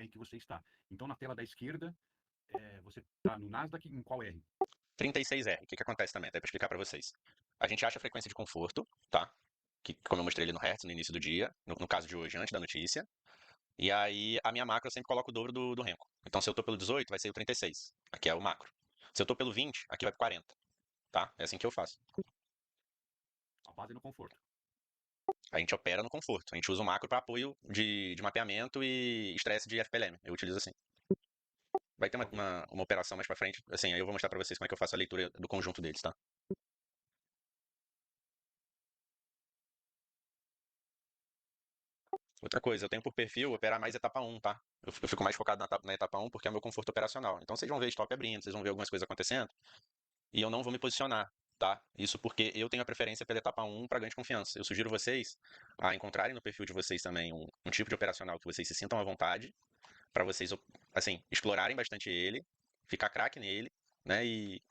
aí que você está. Então, na tela da esquerda, você está no Nasdaq em qual R? 36R. O que acontece também? Até para explicar para vocês. A gente acha a frequência de conforto, tá? Que, como eu mostrei ali no Hertz no início do dia, no caso de hoje, antes da notícia. E aí, a minha macro eu sempre coloco o dobro do Renko. Então, se eu tô pelo 18, vai ser o 36. Aqui é o macro. Se eu tô pelo 20, aqui vai pro 40. Tá? É assim que eu faço. A base no conforto. A gente opera no conforto. A gente usa o macro para apoio de mapeamento e estresse de FPLM. Eu utilizo assim. Vai ter Ok. uma operação mais pra frente. Assim, aí eu vou mostrar pra vocês como é que eu faço a leitura do conjunto deles, tá? Outra coisa, eu tenho por perfil operar mais etapa 1, tá? Eu fico mais focado na etapa 1 porque é o meu conforto operacional. Então vocês vão ver stop abrindo, vocês vão ver algumas coisas acontecendo e eu não vou me posicionar, tá? Isso porque eu tenho a preferência pela etapa 1 para ganho de confiança. Eu sugiro vocês a encontrarem no perfil de vocês também um tipo de operacional que vocês se sintam à vontade para vocês, assim, explorarem bastante ele, ficar craque nele, né? E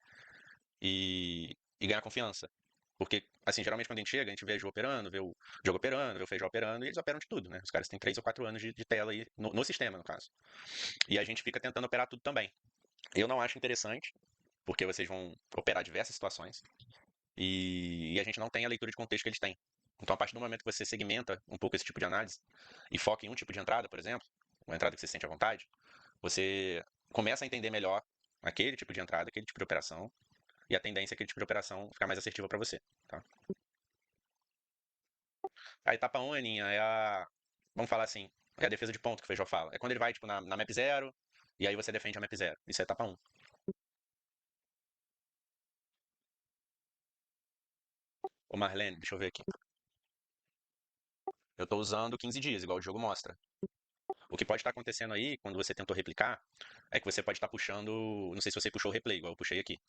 ganhar confiança. Porque, assim, geralmente quando a gente chega, a gente vê a Ju operando, vê o Diogo operando, vê o Feijão operando, e eles operam de tudo, né? Os caras têm 3 ou 4 anos de tela aí, no sistema, no caso. E a gente fica tentando operar tudo também. Eu não acho interessante, porque vocês vão operar diversas situações, e a gente não tem a leitura de contexto que eles têm. Então, a partir do momento que você segmenta um pouco esse tipo de análise, e foca em um tipo de entrada, por exemplo, uma entrada que você sente à vontade, você começa a entender melhor aquele tipo de entrada, aquele tipo de operação, e a tendência é aquele tipo de operação ficar mais assertiva para você, tá? A etapa 1, Aninha, é a. Vamos falar assim, é a defesa de ponto que o Feijó fala. É quando ele vai, tipo, na map 0, e aí você defende a map 0. Isso é etapa 1. Ô Marlene, deixa eu ver aqui. Eu tô usando 15 dias, igual o jogo mostra. O que pode estar acontecendo aí, quando você tentou replicar, é que você pode estar puxando. Não sei se você puxou o replay, igual eu puxei aqui,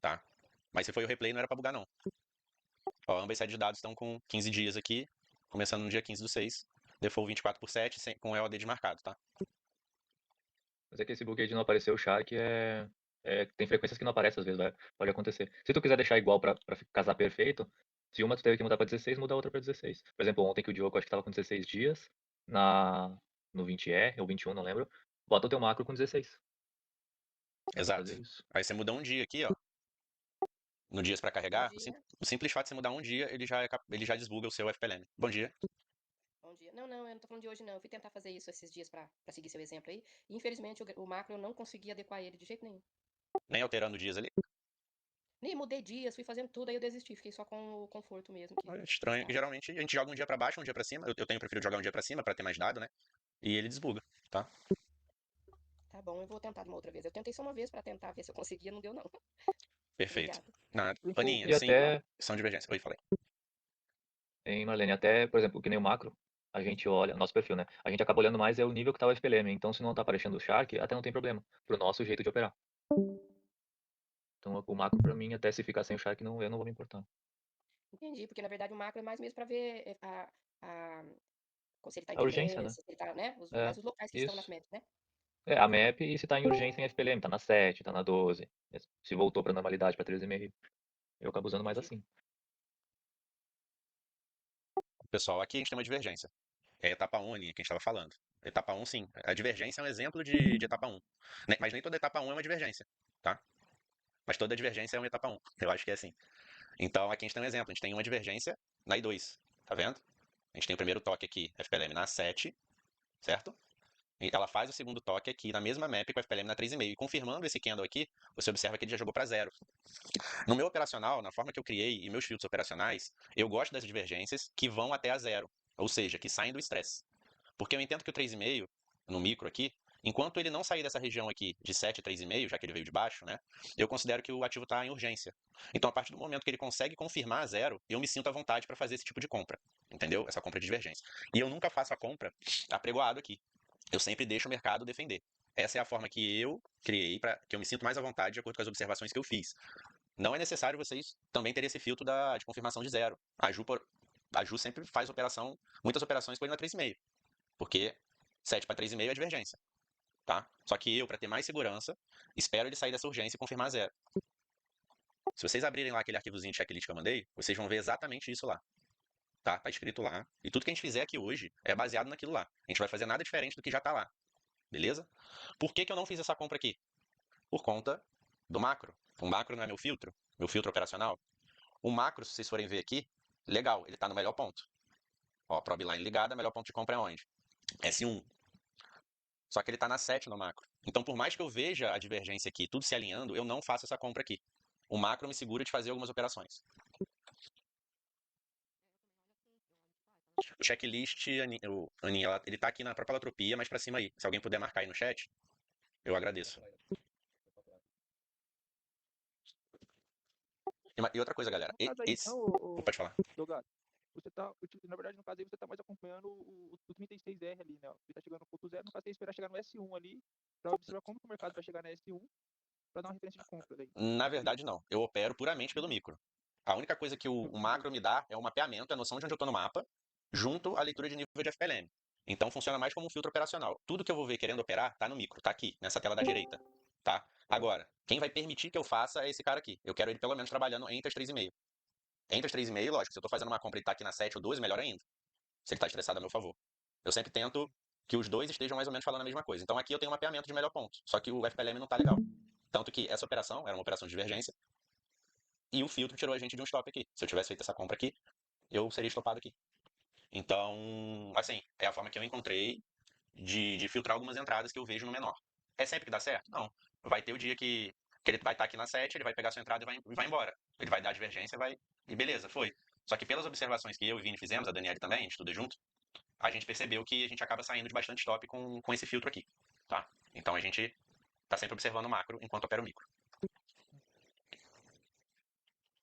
tá? Mas se foi o replay, não era pra bugar, não. Ó, ambas séries de dados estão com 15 dias aqui, começando no dia 15/6. Default 24/7, com o EOD desmarcado, tá? Mas é que esse bug aí de não aparecer o Shark tem frequências que não aparecem às vezes, pode acontecer. Se tu quiser deixar igual pra casar perfeito, se uma tu teve que mudar pra 16, muda a outra pra 16. Por exemplo, ontem que o Diogo acho que tava com 16 dias, no 20E ou 21, não lembro, bota o teu macro com 16. Dá pra Exato. fazer isso. Aí você muda um dia aqui, ó. No dias para Bom carregar, dia. o simples fato de você mudar um dia, ele já desbuga o seu FPLM. Bom dia. Bom dia. Não, eu não tô falando de hoje, não. Eu fui tentar fazer isso esses dias pra seguir seu exemplo aí. E, infelizmente, o macro eu não consegui adequar ele de jeito nenhum. Nem alterando dias ali. Nem mudei dias, fui fazendo tudo, aí eu desisti. Fiquei só com o conforto mesmo que É estranho que estava. geralmente a gente joga um dia para baixo, um dia para cima. Eu tenho preferido jogar um dia para cima para ter mais dado, né? E ele desbuga, tá? Tá bom, eu vou tentar de uma outra vez. Eu tentei só uma vez pra tentar ver se eu conseguia, não deu, não. Perfeito. Obrigada. Na Aninha, E sim, até, são divergência. Oi, falei. em Marlene, até, por exemplo, que nem o macro, a gente olha, nosso perfil, né? A gente acaba olhando mais é o nível que tá o FPLM. Então, se não tá aparecendo o Shark, até não tem problema. Pro nosso jeito de operar. Então, o macro pra mim, até se ficar sem o Shark, não, eu não vou me importar. Entendi, porque na verdade o macro é mais mesmo pra ver a, se ele tá em A urgência, né? tendência, se ele tá, né? É, Mais os locais que estão nas isso. maps, né? É, a map e se tá em urgência em FPLM, tá na 7, tá na 12. Se voltou pra normalidade pra 13,5. Eu acabo usando mais Entendi. assim. Pessoal, aqui a gente tem uma divergência. É a etapa 1, Aninha, que a gente estava falando. Etapa 1, sim. A divergência é um exemplo de etapa 1. Mas nem toda etapa 1 é uma divergência, tá? Mas toda divergência é uma etapa 1. Eu acho que é assim. Então, aqui a gente tem um exemplo. A gente tem uma divergência na I2. Tá vendo? A gente tem o primeiro toque aqui, FPLM na 7, certo? E ela faz o segundo toque aqui na mesma map com FPLM na 3,5. E confirmando esse candle aqui, você observa que ele já jogou para 0. No meu operacional, na forma que eu criei e meus filtros operacionais, eu gosto das divergências que vão até a 0. Ou seja, que saem do estresse. Porque eu entendo que o 3,5, no micro aqui, enquanto ele não sair dessa região aqui de 7 a 3,5, já que ele veio de baixo, né? Eu considero que o ativo está em urgência. Então, a partir do momento que ele consegue confirmar a 0, eu me sinto à vontade para fazer esse tipo de compra. Entendeu? Essa compra de divergência. E eu nunca faço a compra apregoado aqui. Eu sempre deixo o mercado defender. Essa é a forma que eu criei para que eu me sinto mais à vontade de acordo com as observações que eu fiz. Não é necessário vocês também terem esse filtro de confirmação de 0. A Ju sempre faz muitas operações com ele na 3,5. Porque 7 para 3,5 é divergência, tá? Só que eu, para ter mais segurança, espero ele sair dessa urgência e confirmar 0. Se vocês abrirem lá aquele arquivozinho de checklist que eu mandei, vocês vão ver exatamente isso lá. Tá escrito lá. E tudo que a gente fizer aqui hoje é baseado naquilo lá. A gente vai fazer nada diferente do que já tá lá. beleza? Por que que eu não fiz essa compra aqui? Por conta do macro. O macro não é meu filtro operacional. O macro, se vocês forem ver aqui, legal, ele está no melhor ponto. Ó, Probe Line ligada, melhor ponto de compra é onde? S1. Só que ele está na 7 no macro. Então, por mais que eu veja a divergência aqui, tudo se alinhando, eu não faço essa compra aqui. O macro me segura de fazer algumas operações. O checklist, Aninha, ele tá aqui na própria Latropia, mas pra cima aí. Se alguém puder marcar aí no chat, eu agradeço. E outra coisa, galera. No caso aí, Esse... então, Pode falar. Dogato, você tá, na verdade, no caso aí, você tá mais acompanhando o 36R ali, né? Ele tá chegando no ponto zero, no caso, você esperar chegar no S1 ali, pra observar como que o mercado vai chegar no S1, pra dar uma referência de compra daí. Na verdade, não. Eu opero puramente pelo micro. A única coisa que o macro me dá é o mapeamento, a noção de onde eu tô no mapa, junto à leitura de nível de FPLM. Então funciona mais como um filtro operacional. Tudo que eu vou ver querendo operar tá no micro, tá aqui, nessa tela da direita, tá? Agora, quem vai permitir que eu faça é esse cara aqui. Eu quero ele pelo menos trabalhando entre as 3,5. Entre as 3,5, lógico, se eu tô fazendo uma compra e ele tá aqui na 7 ou 12, melhor ainda. Se ele tá estressado a meu favor. Eu sempre tento que os dois estejam mais ou menos falando a mesma coisa. Então aqui eu tenho um mapeamento de melhor ponto. Só que o FPLM não tá legal. Tanto que essa operação era uma operação de divergência e o filtro tirou a gente de um stop aqui. Se eu tivesse feito essa compra aqui, eu seria estopado aqui. Então, assim, é a forma que eu encontrei de filtrar algumas entradas que eu vejo no menor. É sempre que dá certo? Não. Vai ter o dia que ele vai estar aqui na 7, ele vai pegar sua entrada e vai embora. Ele vai dar a divergência e beleza, foi. Só que pelas observações que eu e o Vini fizemos, a Daniela também, a gente estuda junto, a gente percebeu que a gente acaba saindo de bastante stop com esse filtro aqui, tá? Então a gente tá sempre observando o macro enquanto opera o micro.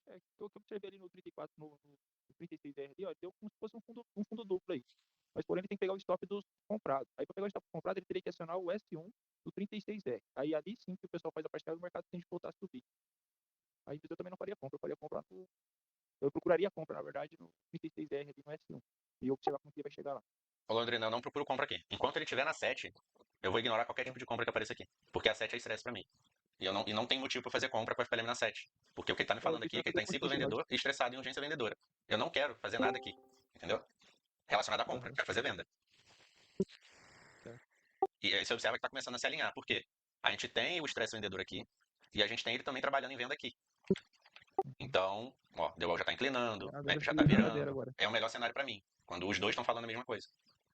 O que eu observei ali no 34, no 36R ali, ó, deu como se fosse um fundo duplo aí. Mas porém ele tem que pegar o stop dos comprados. Aí para pegar o stop comprado, ele teria que acionar o S1 do 36R. Aí ali sim que o pessoal faz a parcela do mercado tem de voltar a subir. Aí eu também não faria compra, eu faria compra no... Eu procuraria compra, na verdade, no 36R ali no S1. E observar como que vai chegar lá. Ô, Londrina, eu não procuro compra aqui. Enquanto ele estiver na 7, eu vou ignorar qualquer tipo de compra que apareça aqui. Porque a 7 é estresse pra mim. E não tem motivo pra fazer compra com a FPLM na 7. Porque o que ele tá me falando aqui é que ele tá em ciclo vendedor e estressado em urgência vendedora. Eu não quero fazer nada aqui. Entendeu? Relacionado à compra. Eu quero fazer venda. E aí você observa que tá começando a se alinhar. Por quê? A gente tem o estresse vendedor aqui. E a gente tem ele também trabalhando em venda aqui. Então, ó, DEWAL já tá inclinando, o MEP já tá virando. É o melhor cenário pra mim. Quando os dois estão falando a mesma coisa.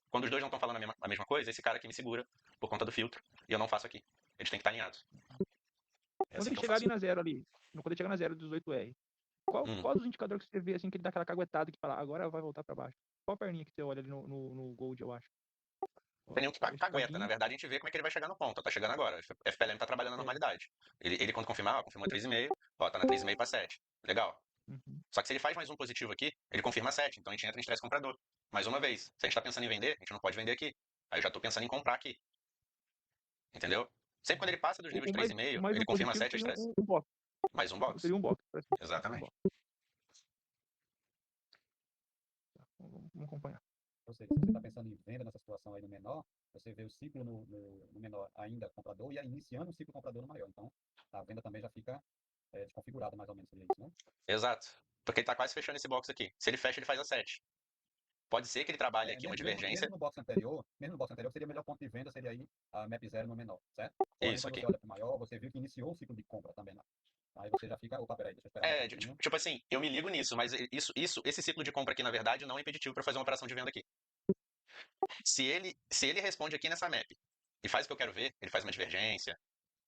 Quando os dois não estão falando a mesma coisa, esse cara aqui me segura por conta do filtro. E eu não faço aqui. Eles têm que estar alinhados. Quando ele chegar ali na zero ali, quando ele chegar na zero do 18R, qual dos indicadores que você vê assim que ele dá aquela caguetada que fala, agora vai voltar pra baixo? Qual perninha que você olha ali no Gold, eu acho? Não tem nenhum que cagueta. Na verdade, a gente vê como é que ele vai chegar no ponto. Tá chegando agora. O FPLM tá trabalhando na normalidade. Ele quando confirmar, confirmou 3,5. Ó, tá na 3,5 pra 7. Legal. Só que se ele faz mais um positivo aqui, ele confirma 7. Então a gente entra em estresse comprador. Mais uma vez, se a gente tá pensando em vender, a gente não pode vender aqui. Aí eu já tô pensando em comprar aqui. Entendeu? Sempre quando ele passa dos níveis de 3,5, ele confirma 7 é estresse. Mais um box. Seria um box. Exatamente. Vamos acompanhar. Ou seja, se você está pensando em venda nessa situação aí no menor, você vê o ciclo no menor ainda comprador e aí iniciando o ciclo comprador no maior. Então, a venda também já fica desconfigurada mais ou menos, seria isso, né? Exato. Porque ele tá quase fechando esse box aqui. Se ele fecha, ele faz a 7. Pode ser que ele trabalhe aqui uma divergência. Mesmo no box anterior, seria o melhor ponto de venda, seria aí a MAP 0 no menor, certo? Porém, Isso aqui. Você olha para o maior, você viu que iniciou o ciclo de compra também lá. Aí você já fica, opa, peraí, deixa eu esperar. Tipo assim, eu me ligo nisso, mas esse ciclo de compra aqui, na verdade, não é impeditivo para fazer uma operação de venda aqui. Se ele responde aqui nessa map e faz o que eu quero ver, ele faz uma divergência,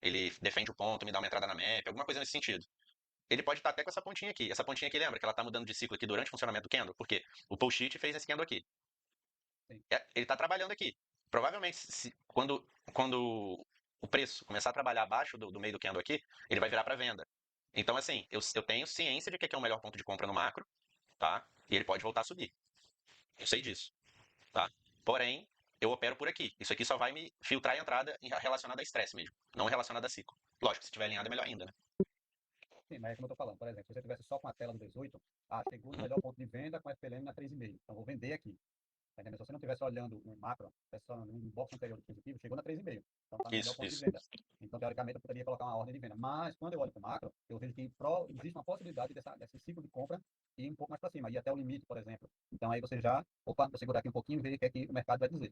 ele defende o ponto, me dá uma entrada na map, alguma coisa nesse sentido. Ele pode estar até com essa pontinha aqui. Essa pontinha aqui, lembra que ela tá mudando de ciclo aqui durante o funcionamento do candle? Porque o pull-sheet fez esse candle aqui. Ele tá trabalhando aqui. Provavelmente, quando o preço começar a trabalhar abaixo do meio do candle aqui, ele vai virar para venda. Então, assim, eu tenho ciência de que aqui é o melhor ponto de compra no macro, tá? E ele pode voltar a subir. Eu sei disso, tá? Porém, eu opero por aqui. Isso aqui só vai me filtrar a entrada relacionada a estresse mesmo, não relacionada a ciclo. Lógico, se estiver alinhado é melhor ainda, né? Sim, mas é como eu tô falando, por exemplo, se você tivesse só com a tela do 18, chegou no melhor ponto de venda com a FPLM na 3,5. Então, vou vender aqui. Tá entendendo? Se você não estivesse olhando no macro, estivesse só no box anterior do positivo, chegou na 3,5. Então, tá no melhor ponto de venda. Então, teoricamente, eu poderia colocar uma ordem de venda. Mas, quando eu olho para o macro, eu vejo que existe uma possibilidade desse ciclo de compra ir um pouco mais para cima, ir até o limite, por exemplo. Então, aí você já, vou segurar aqui um pouquinho e ver o que é que o mercado vai dizer.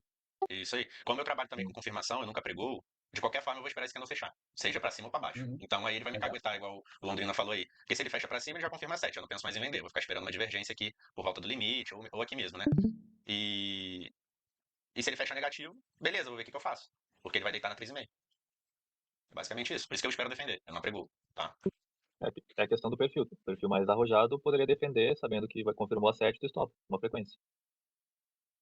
Isso aí. Como eu trabalho também com confirmação, eu nunca pregoo, de qualquer forma eu vou esperar esse candle fechar, seja pra cima ou pra baixo. Uhum. Então aí ele vai me Exato. caguetar, igual o Londrina falou aí. Porque se ele fecha pra cima, ele já confirma 7, eu não penso mais em vender, eu vou ficar esperando uma divergência aqui por volta do limite, ou aqui mesmo, né? E se ele fecha negativo, beleza, eu vou ver o que eu faço. Porque ele vai deitar na 3,5. É basicamente isso. Por isso que eu espero defender, eu não pregoo, tá? É a questão do perfil. O perfil mais arrojado poderia defender, sabendo que vai confirmar a 7 do stop, uma frequência.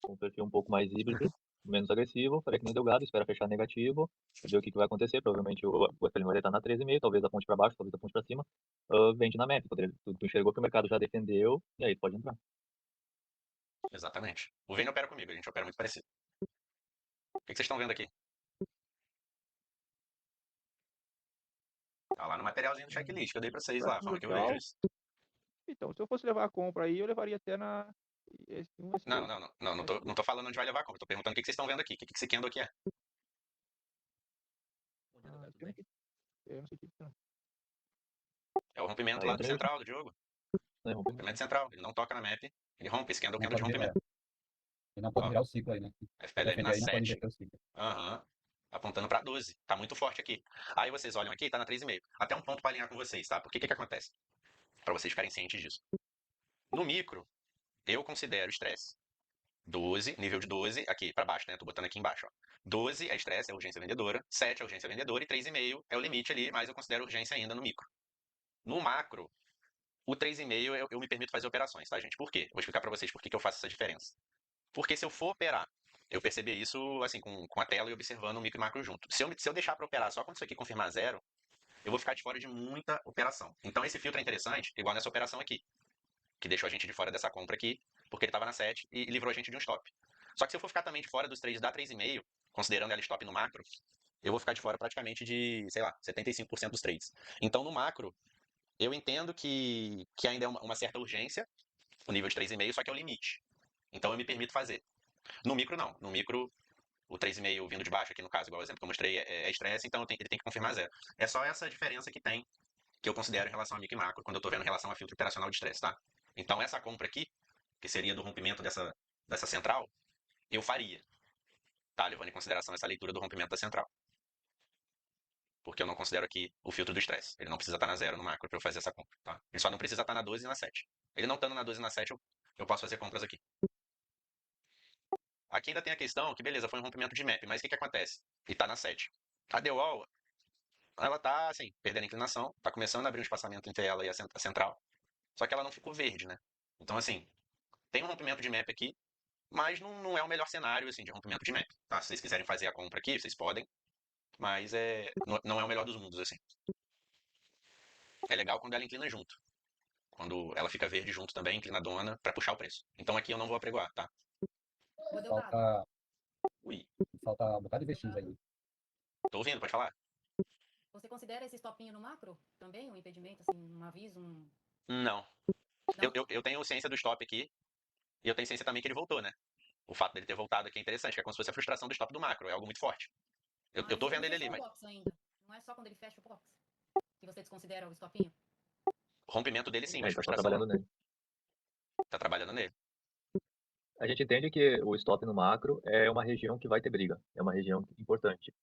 Um perfil um pouco mais híbrido, menos agressivo, faria que nem Delgado, espera fechar negativo, ver o que vai acontecer. Provavelmente o FLM vai estar na 13,5, talvez a ponte para baixo, talvez a ponte para cima. Vende na meta. Tu enxergou que o mercado já defendeu, e aí tu pode entrar. Exatamente. O Vini opera comigo, a gente opera muito parecido. O que vocês estão vendo aqui? Tá lá no materialzinho do checklist que eu dei pra vocês lá, a forma que eu vejo isso. Então, se eu fosse levar a compra aí, eu levaria até na S1, S2. Não tô falando onde vai levar a compra, tô perguntando o que vocês estão vendo aqui, o que esse candle aqui é. Ah, eu não sei o que é. É o rompimento Aí lá do entra aí. central, do Diogo. Né, Rompimento central, ele não toca na map, ele rompe, esse candle é o Não candle de pode virar, rompimento. e não pode Ó, virar o ciclo aí, né? Pra FLM defender na aí não pode 7. inverter o ciclo. Aham. Apontando pra 12. Tá muito forte aqui. Aí vocês olham aqui, tá na 3,5. Até um ponto pra alinhar com vocês, tá? Porque o que acontece? Pra vocês ficarem cientes disso. No micro, eu considero estresse 12, nível de 12, aqui pra baixo, né? Tô botando aqui embaixo, ó. 12 é estresse, é urgência vendedora. 7 é urgência vendedora. E 3,5 é o limite ali, mas eu considero urgência ainda no micro. No macro, o 3,5 eu me permito fazer operações, tá, gente? Por quê? Vou explicar pra vocês por que eu faço essa diferença. Porque se eu for operar, eu percebi isso assim com a tela e observando o micro e macro junto. Se eu deixar para operar só quando isso aqui confirmar 0, eu vou ficar de fora de muita operação. Então esse filtro é interessante, igual nessa operação aqui, que deixou a gente de fora dessa compra aqui, porque ele estava na 7 e livrou a gente de um stop. Só que se eu for ficar também de fora dos trades da 3,5, considerando ela stop no macro, eu vou ficar de fora praticamente de, sei lá, 75% dos trades. Então no macro, eu entendo que ainda é uma certa urgência, o nível de 3,5, só que é o limite. Então eu me permito fazer. No micro, não. No micro, o 3,5 vindo de baixo, aqui no caso, igual o exemplo que eu mostrei, é estresse, então ele tem que confirmar 0. É só essa diferença que tem, que eu considero em relação a micro e macro, quando eu estou vendo em relação a filtro operacional de estresse, tá? Então essa compra aqui, que seria do rompimento dessa central, eu faria, tá? Levando em consideração essa leitura do rompimento da central. Porque eu não considero aqui o filtro do estresse. Ele não precisa estar na 0 no macro para eu fazer essa compra, tá? Ele só não precisa estar na 12 e na 7. Ele não estando na 12 e na 7, eu posso fazer compras aqui. Aqui ainda tem a questão que, beleza, foi um rompimento de map, mas o que acontece? E tá na 7. A The Wall, ela tá, assim, perdendo a inclinação, tá começando a abrir um espaçamento entre ela e a central, só que ela não ficou verde, né? Então, assim, tem um rompimento de map aqui, mas não é o melhor cenário, assim, de rompimento de map, tá? Se vocês quiserem fazer a compra aqui, vocês podem, mas não é o melhor dos mundos, assim. É legal quando ela inclina junto. Quando ela fica verde junto também, inclinadona, pra puxar o preço. Então aqui eu não vou apregoar, tá? Ô, Delgado, Falta, Ui, falta um bocado de VX aí. tô ouvindo, pode falar? você considera esse stopinho no macro também um impedimento, assim, um aviso, Não. Não? Eu tenho ciência do stop aqui, e eu tenho ciência também que ele voltou, né? O fato dele ter voltado aqui é interessante, que é como se fosse a frustração do stop do macro, é algo muito forte. Eu tô vendo ele ali, mas box ainda. Não é só quando ele fecha o box que você desconsidera o stopinho? rompimento dele sim, É, mas ele tá só frustração não. trabalhando nele. Tá trabalhando nele. A gente entende que o stop no macro é uma região que vai ter briga. É uma região importante.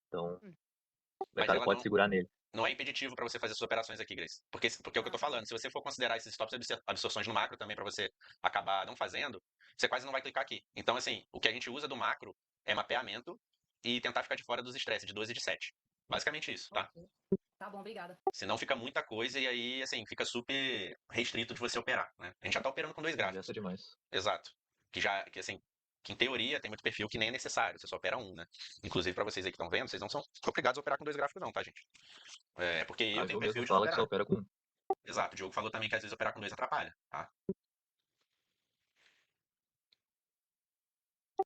Então, o Mas mercado ela pode segurar nele. não é impeditivo para você fazer suas operações aqui, Grace. Porque é o que eu tô falando. Se você for considerar esses stops e absorções no macro também para você acabar não fazendo, você quase não vai clicar aqui. Então, assim, o que a gente usa do macro é mapeamento e tentar ficar de fora dos estresses de 12 e de 7. Basicamente isso, tá? Ok. Tá bom, obrigada. Senão fica muita coisa e aí, assim, fica super restrito de você operar, né? A gente já tá operando com 2 gráficos. Gasta demais. Exato. Que assim, que em teoria tem muito perfil que nem é necessário, você só opera um, né? Inclusive, pra vocês aí que estão vendo, vocês não são obrigados a operar com 2 gráficos, não, tá, gente? É, porque eu O tenho Joe perfil mesmo de não fala que operar. só opera com um. Exato, o Diogo falou também que às vezes operar com 2 atrapalha, tá?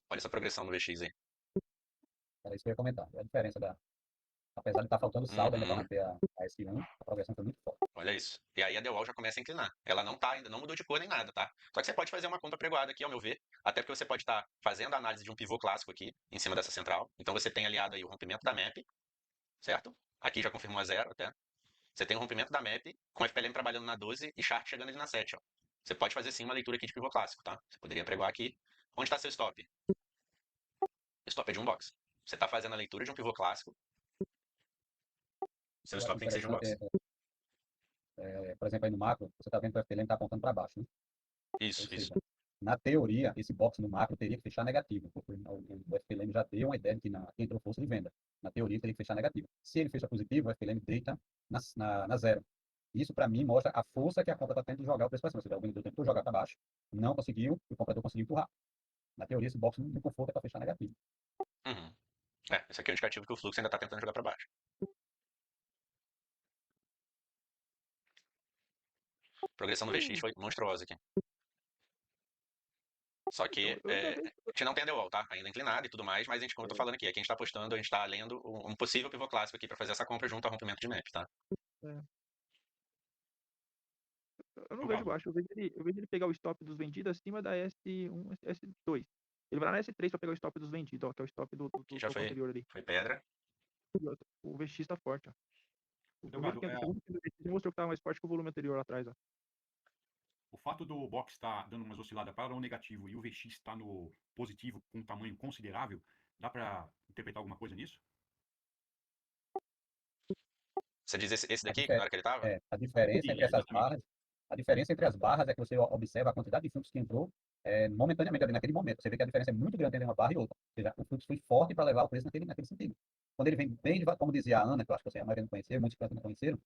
Olha essa progressão no VX aí. Era isso que eu ia comentar. É a diferença da. Apesar de estar faltando saldo ainda para Uhum. manter a S1, a progressão foi muito forte. Olha isso. E aí a The Wall já começa a inclinar. Ela não tá ainda, não mudou de cor nem nada, tá? Só que você pode fazer uma compra pregoada aqui, ao meu ver. Até porque você pode estar fazendo a análise de um pivô clássico aqui, em cima dessa central. Então você tem aliado aí o rompimento da map, certo? Aqui já confirmou a 0 até. Você tem o rompimento da map, com FPLM trabalhando na 12 e chart chegando ali na 7, ó. Você pode fazer sim uma leitura aqui de pivô clássico, tá? Você poderia pregoar aqui. Onde está seu stop? Stop é de um box. Você tá fazendo a leitura de um pivô clássico, seu Eu acho stop tem que ser de um box. interessante, por exemplo, aí no macro, você está vendo que o FPLM está apontando para baixo, né? Ou Isso. seja, na teoria, esse box no macro teria que fechar negativo, porque o FPLM já deu uma ideia de que entrou força de venda. Na teoria, teria que fechar negativo. Se ele fecha positivo, o FPLM deita na zero. Isso, para mim, mostra a força que a conta está tendo de jogar o preço para cima. Ou seja, o vendedor tentou jogar para baixo, não conseguiu, e o comprador conseguiu empurrar. Na teoria, esse box no conforto é para fechar negativo. Uhum. Esse aqui é o indicativo que o fluxo ainda tá tentando jogar para baixo. A progressão do VX foi monstruosa aqui. Só que Então, eu ainda a vejo. gente não tem a DEWALL, tá? Ainda inclinado e tudo mais, mas a gente, como eu tô falando aqui, aqui a gente tá apostando, a gente tá lendo um possível pivô clássico aqui para fazer essa compra junto ao rompimento de map, tá? Eu não vejo Legal. baixo, eu vejo ele pegar o stop dos vendidos acima da S1, S2. Ele vai lá na S3 pra pegar o stop dos vendidos, ó, que é o stop do Que já topo anterior ali. foi pedra. E outra, o VX tá forte, ó. O Delgado, segundo candle do VX mostrou que tava mais forte que o volume anterior lá atrás, ó. o fato do box estar dando umas osciladas para o negativo e o VX está no positivo com um tamanho considerável, dá para interpretar alguma coisa nisso? Você diz esse A, daqui, difer na hora que ele tava? a diferença entre essas Exatamente. barras, a diferença entre as barras é que você observa a quantidade de fluxo que entrou momentaneamente ali naquele momento. Você vê que a diferença é muito grande entre uma barra e outra. Ou seja, o fluxo foi forte para levar o preço naquele sentido. Quando ele vem bem devagar, como dizia a Ana, que eu acho que você, a maioria não conheceu, muitos não conheceram,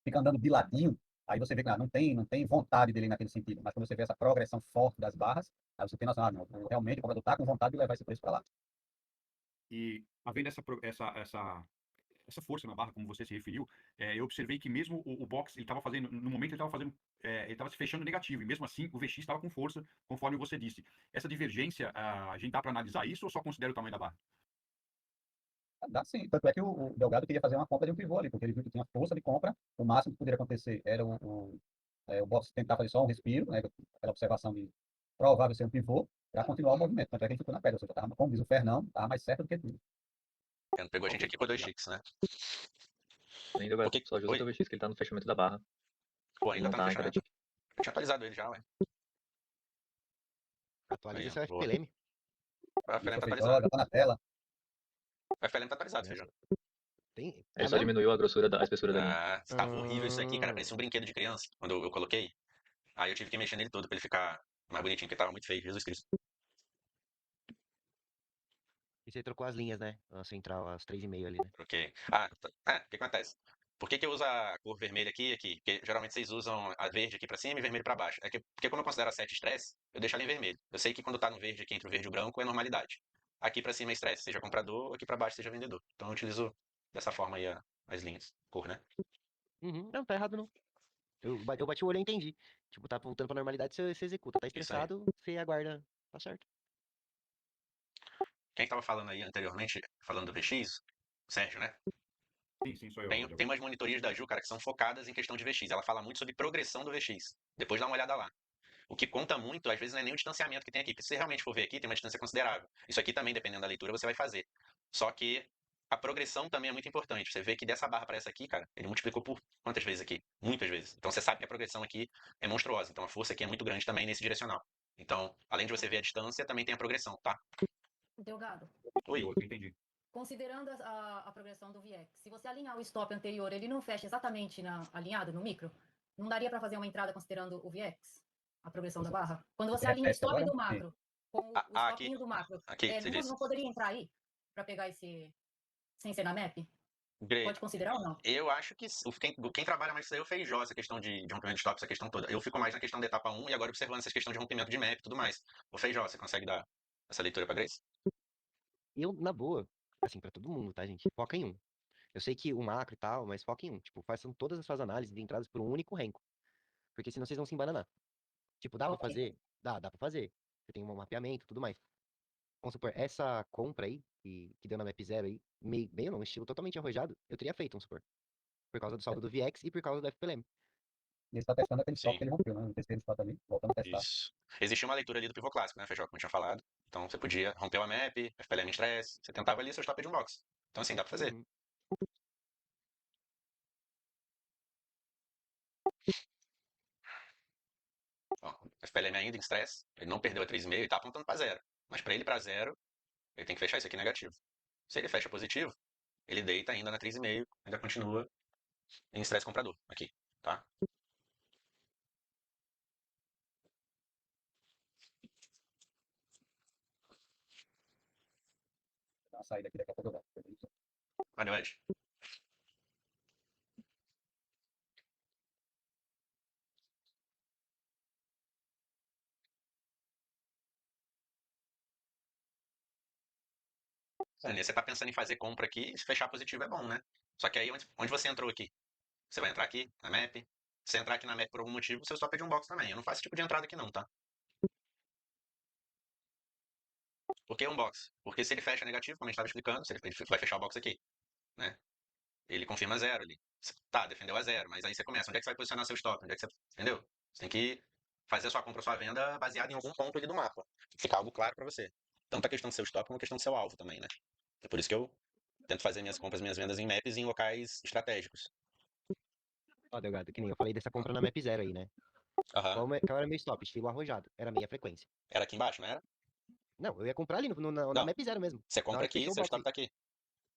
fica andando de ladinho, aí você vê que não tem vontade dele naquele sentido. Mas quando você vê essa progressão forte das barras, aí você tem noção, não, realmente o comprador está com vontade de levar esse preço para lá. E havendo essa força na barra, como você se referiu, eu observei que mesmo o box, ele estava fazendo, no momento ele estava fazendo, ele estava se fechando negativo, e mesmo assim o VX estava com força, conforme você disse. Essa divergência, a gente dá para analisar isso ou só considera o tamanho da barra? Dá sim, tanto é que o Delgado queria fazer uma compra de um pivô ali, porque ele viu que tinha força de compra, o máximo que poderia acontecer era o box tentar fazer só um respiro, né, aquela observação de provável ser um pivô, para continuar o movimento, tanto é que ele ficou na pedra, ou seja, tava, como diz o Fernão, estava mais certo do que tudo. Ele pegou a gente Ok, aqui por 2 legal. ticks, né? Nem Delgado, Porque... só ajusta Oi? o VX, que ele tá no fechamento da barra. Pô, Ele ainda não tá no tá em cada fechamento. tique. Eu tinha atualizado ele já, ué. Atualiza Aí, ó, seu boa. FPLM. A Isso, FLM tá Feijó, atualizado. já tá na tela. A FLM tá atualizado, Né? feijão. Tem. Ele Tá só mesmo? diminuiu a grossura, a espessura da linha. Ah, tava horrível isso aqui, cara. Ah, Parecia um brinquedo de criança quando eu coloquei. Aí eu tive que mexer nele todo pra ele ficar mais bonitinho, porque tava muito feio, Jesus Cristo. e você trocou as linhas, né? A central, as 3,5 ali, né? Ok. O que acontece? Por que que eu uso a cor vermelha aqui e aqui? Porque geralmente vocês usam a verde aqui pra cima e vermelho pra baixo. Porque como eu considero a 7 estresse, eu deixo ela em vermelho. Eu sei que quando tá no verde aqui, entre o verde e o branco, é normalidade. Aqui pra cima é estresse, seja comprador, aqui pra baixo seja vendedor. Então eu utilizo dessa forma aí as linhas. Cor, né? Uhum. Não, tá errado não. Eu bati o olho e entendi. Tipo, tá voltando pra normalidade, você executa. Tá Isso aí. estressado, você aguarda. Tá certo. Quem tava falando aí anteriormente, falando do VX, Sérgio, né? Sim, sou eu, Tem Delgado. umas monitorias da Ju, cara, que são focadas em questão de VX. Ela fala muito sobre progressão do VX. Depois dá uma olhada lá. O que conta muito, às vezes, não é nem o distanciamento que tem aqui. Porque se você realmente for ver aqui, tem uma distância considerável. Isso aqui também, dependendo da leitura, você vai fazer. Só que a progressão também é muito importante. Você vê que dessa barra para essa aqui, cara, ele multiplicou por quantas vezes aqui? Muitas vezes. Então você sabe que a progressão aqui é monstruosa. Então a força aqui é muito grande também nesse direcional. Então, além de você ver a distância, também tem a progressão, tá? Delgado, Oi. Entendi. considerando a progressão do VIEX, se você alinhar o stop anterior, ele não fecha exatamente alinhado no micro? Não daria para fazer uma entrada considerando o VIEX? A progressão da barra? Quando você alinha o Repete stop agora? do Sim. macro com o Aqui. stopinho do macro, Aqui, você disse. não poderia entrar aí para pegar esse sem ser na map? Grey. Pode considerar ou não? Eu acho que quem trabalha mais isso aí é o Feijó, essa questão de rompimento de stop, essa questão toda. Eu fico mais na questão da etapa um e agora observando essa questão de rompimento de map e tudo mais. O Feijó, você consegue dar essa leitura pra Grace? Eu, na boa, assim, pra todo mundo, tá, gente? Foca em um. Eu sei que o macro e tal, mas foca em um. Tipo, façam todas as suas análises de entradas por um único renco. Porque senão vocês vão se embananar. Tipo, dá pra Ok. fazer? Dá pra fazer. Você tem um mapeamento e tudo mais. Vamos supor, essa compra aí, que deu na map zero aí, meio não, um estilo totalmente arrojado, eu teria feito, vamos supor. Por causa do saldo do VX e por causa do FPLM. Ele está testando aquele stop Sim, que ele rompeu, né? No terceiro stop ali, voltando a testar. isso. Existia uma leitura ali do pivô clássico, né, Feijó, como eu tinha falado. Então você podia romper a map, FPLM em stress, você tentava ali seu stop de um box. Então assim, dá pra fazer. Uhum. Ó, FPLM ainda em stress, ele não perdeu a 3,5, ele tá apontando pra zero. Mas pra ele pra zero, ele tem que fechar isso aqui negativo. Se ele fecha positivo, ele deita ainda na 3,5, ainda continua em estresse comprador aqui, tá? Dá uma saída aqui, daqui a pouco eu volto. Valeu, Ed. Dani, você tá pensando em fazer compra aqui, se fechar positivo é bom, né? Só que aí, onde você entrou aqui? Você vai entrar aqui, na map. Se você entrar aqui na map por algum motivo, você só pede um box também. Eu não faço esse tipo de entrada aqui não, tá? Por que um box? Porque se ele fecha negativo, como a gente estava explicando, se ele vai fechar o box aqui, né? Ele confirma zero ali. Tá, defendeu a zero, mas aí você começa. Onde é que você vai posicionar seu stop? Onde é que você. Entendeu? Você tem que fazer a sua compra, a sua venda baseada em algum ponto ali do mapa. Ficar algo claro pra você. Tanto a questão do seu stop como a questão do seu alvo também, né? É por isso que eu tento fazer minhas compras, minhas vendas em maps e em locais estratégicos. Ó, Delgado, que nem eu falei dessa compra na map 0 aí, né? Aham. Qual era meu stop? Estilo arrojado. Era meia frequência. Era aqui embaixo, não era? Não, eu ia comprar ali na Não. map 0 mesmo. Você Na compra hora que aqui, fechou o seu box. stop tá aqui.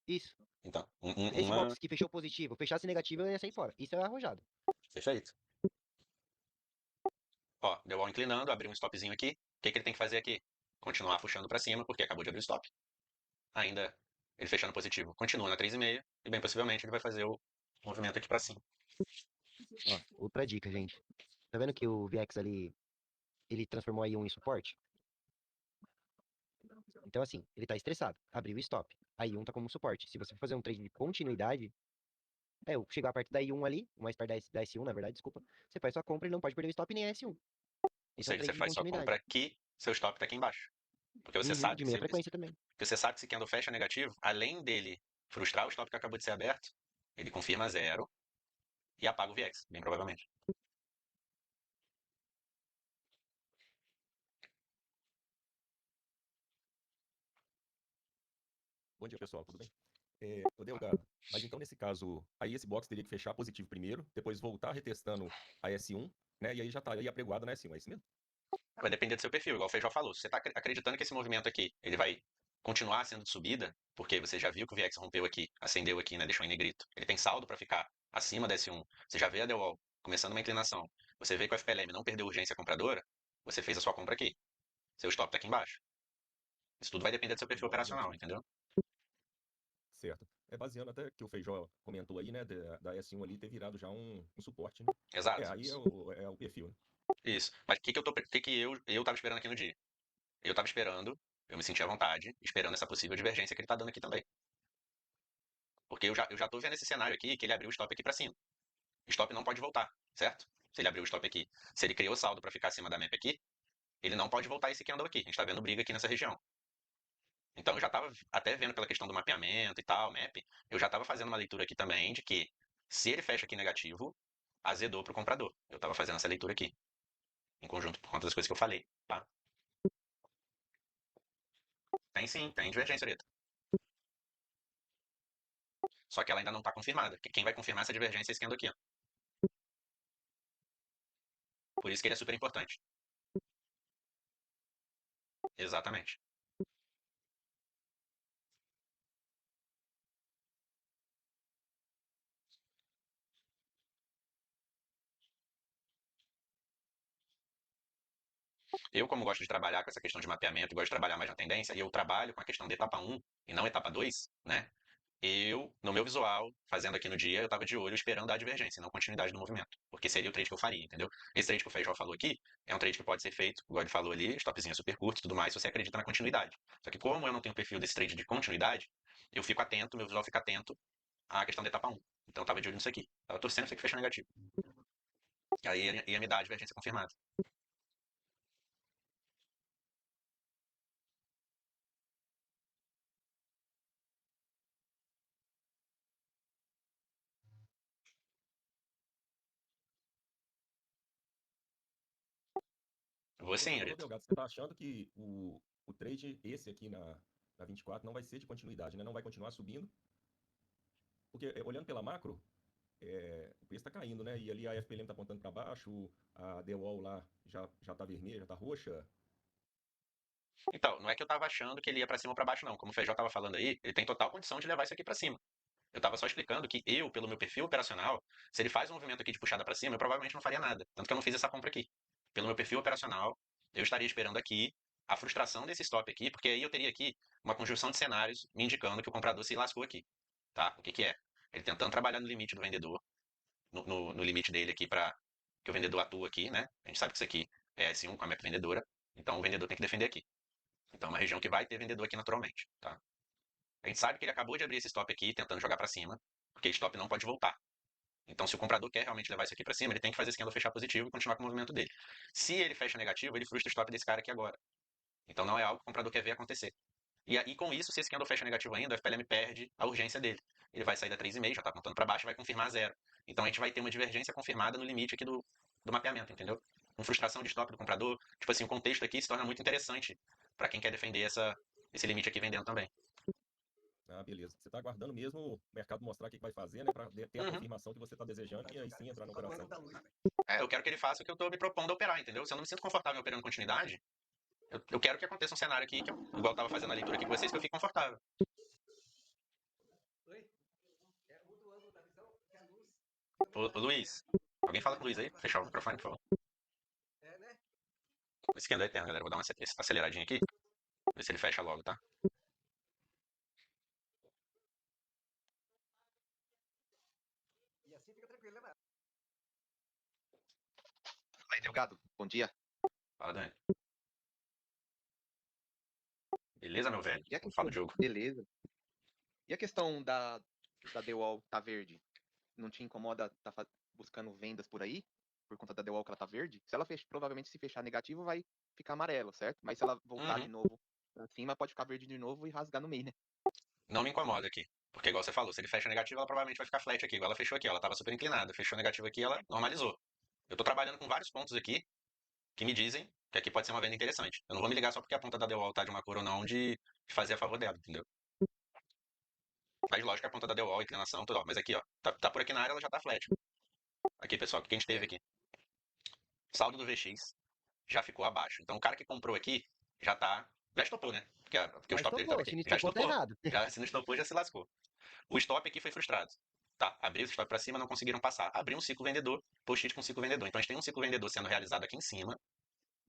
Isso. Então, Esse uma. box que fechou positivo, fechasse negativo, eu ia sair fora. Isso é arrojado. Perfeito. Ó, deu all inclinando, abriu um stopzinho aqui. O que ele tem que fazer aqui? Continuar puxando pra cima, porque acabou de abrir o stop. Ainda ele fechando positivo, continua na 3,5 e bem possivelmente ele vai fazer o movimento aqui pra cima. Ó, outra dica, gente. Tá vendo que o VX ali, ele transformou a I1 em suporte? Então, assim, ele tá estressado. Abriu o stop. A I1 tá como suporte. Se você for fazer um trade de continuidade, eu chegar perto da I1 ali, mais perto da S1, na verdade, desculpa, você faz sua compra e não pode perder o stop nem a S1. Ou Esse é um seja, você trade de faz sua compra continuidade. aqui, seu stop tá aqui embaixo. Porque você Uhum, sabe de que meia se, frequência também. porque você sabe que se candle fecha negativo, além dele frustrar o stop que acabou de ser aberto, ele confirma zero e apaga o VX, bem provavelmente. Bom dia, pessoal, tudo bem? Ô Delgado, mas então nesse caso, aí esse box teria que fechar positivo primeiro, depois voltar retestando a S1, né? E aí já estaria apregoado na S1, é isso mesmo? Vai depender do seu perfil, igual o Feijó falou. Se você está acreditando que esse movimento aqui ele vai continuar sendo de subida, porque você já viu que o VX rompeu aqui, acendeu aqui, né, deixou em negrito. Ele tem saldo para ficar acima da S1. Você já vê a The Wall começando uma inclinação. Você vê que o FPLM não perdeu urgência compradora, você fez a sua compra aqui. Seu stop está aqui embaixo. Isso tudo vai depender do seu perfil operacional, entendeu? Certo. É baseando até que o Feijó comentou aí, né, da S1 ali ter virado já um suporte, né? Exato. Aí é o perfil, né? Isso. Mas o que eu tava esperando aqui no dia? Eu tava esperando, eu me senti à vontade, esperando essa possível divergência que ele tá dando aqui também. Porque eu já tô vendo esse cenário aqui, que ele abriu o stop aqui para cima. O stop não pode voltar, certo? Se ele abriu o stop aqui. Se ele criou saldo para ficar acima da map aqui, ele não pode voltar esse candle aqui. A gente tá vendo briga aqui nessa região. Então eu já tava até vendo pela questão do mapeamento e tal, map, eu já tava fazendo uma leitura aqui também de que se ele fecha aqui negativo, azedou pro comprador. Eu tava fazendo essa leitura aqui, em conjunto por conta das coisas que eu falei, tá? Tem sim, tem divergência, Rita. Só que ela ainda não tá confirmada. Quem vai confirmar essa divergência é esse candle aqui, ó. Por isso que ele é super importante. Exatamente. Eu, como gosto de trabalhar com essa questão de mapeamento, gosto de trabalhar mais na tendência, e eu trabalho com a questão da etapa 1 e não etapa 2, né? Eu, no meu visual, fazendo aqui no dia, eu estava de olho esperando a divergência, não continuidade do movimento. Porque seria o trade que eu faria, entendeu? Esse trade que o Feijó falou aqui é um trade que pode ser feito, igual ele falou ali, stopzinho super curto e tudo mais, se você acredita na continuidade. Só que como eu não tenho perfil desse trade de continuidade, eu fico atento, meu visual fica atento à questão da etapa 1. Então eu tava de olho nisso aqui. Tava torcendo pra que fechar negativo. E aí ia me dar a divergência confirmada. Vou sim, Ô, Arito. Delgado, você tá achando que o trade, esse aqui na 24, não vai ser de continuidade, né? Não vai continuar subindo? Porque olhando pela macro, o preço está caindo, né? E ali a FPLM está apontando para baixo, a The Wall lá já tá vermelha, já tá roxa. Então, não é que eu tava achando que ele ia pra cima ou pra baixo, não. Como o Feijó tava falando aí, ele tem total condição de levar isso aqui pra cima. Eu tava só explicando que eu, pelo meu perfil operacional, se ele faz um movimento aqui de puxada pra cima, eu provavelmente não faria nada. Tanto que eu não fiz essa compra aqui. Pelo meu perfil operacional, eu estaria esperando aqui a frustração desse stop aqui, porque aí eu teria aqui uma conjunção de cenários me indicando que o comprador se lascou aqui. Tá? O que que é? Ele tentando trabalhar no limite do vendedor, no limite dele aqui para que o vendedor atua aqui, né? A gente sabe que isso aqui é S1 com a meta vendedora, então o vendedor tem que defender aqui. Então é uma região que vai ter vendedor aqui naturalmente, tá? A gente sabe que ele acabou de abrir esse stop aqui, tentando jogar para cima, porque esse stop não pode voltar. Então, se o comprador quer realmente levar isso aqui para cima, ele tem que fazer esse candle fechar positivo e continuar com o movimento dele. Se ele fecha negativo, ele frustra o stop desse cara aqui agora. Então, não é algo que o comprador quer ver acontecer. E aí, com isso, se esse candle fecha negativo ainda, o FPLM perde a urgência dele. Ele vai sair da 3,5, já está apontando para baixo, vai confirmar zero. Então, a gente vai ter uma divergência confirmada no limite aqui do mapeamento, entendeu? Com frustração de stop do comprador. Tipo assim, o contexto aqui se torna muito interessante para quem quer defender esse limite aqui vendendo também. Ah, beleza. Você tá aguardando mesmo o mercado mostrar o que vai fazer, né? Pra ter a Uhum. confirmação que você tá desejando e aí sim entrar na operação. Eu quero que ele faça o que eu tô me propondo a operar, entendeu? Se eu não me sinto confortável operando continuidade, eu quero que aconteça um cenário aqui, que eu, igual eu tava fazendo a leitura aqui com vocês, que eu fique confortável. Ô, Luiz, alguém fala com o Luiz aí? Fechar o microfone, por favor. Esse candle é eterno, galera. Vou dar uma aceleradinha aqui. Ver se ele fecha logo, tá? E assim fica tranquilo, né, mano? Aí, Delgado, bom dia. Fala, Dani. Beleza, meu velho? E a Fala, questão, Diogo. beleza. E a questão da The Wall tá verde? Não te incomoda tá buscando vendas por aí? Por conta da The Wall que ela tá verde? Se ela provavelmente se fechar negativo, vai ficar amarelo, certo? Mas se ela voltar Uhum. de novo pra cima, pode ficar verde de novo e rasgar no meio, né? Não me incomoda aqui. Porque, igual você falou, se ele fecha negativo, ela provavelmente vai ficar flat aqui. Igual ela fechou aqui, ela tava super inclinada. Fechou negativo aqui, ela normalizou. Eu tô trabalhando com vários pontos aqui que me dizem que aqui pode ser uma venda interessante. Eu não vou me ligar só porque a ponta da The Wall tá de uma cor ou não de fazer a favor dela, entendeu? Mas lógico que a ponta da The Wall, inclinação, tudo, ó. Mas aqui, ó, tá por aqui na área, ela já tá flat. Aqui, pessoal, o que a gente teve aqui? Saldo do VX já ficou abaixo. Então o cara que comprou aqui já estopou, né? Porque o Mas stop dele tava topou, aqui. se não Já estopou, tá estopou. errado. Se não estopou, já se lascou. O stop aqui foi frustrado. Tá? Abriu o stop para cima, não conseguiram passar. Abriu um ciclo vendedor, post-it com ciclo vendedor. Então a gente tem um ciclo vendedor sendo realizado aqui em cima.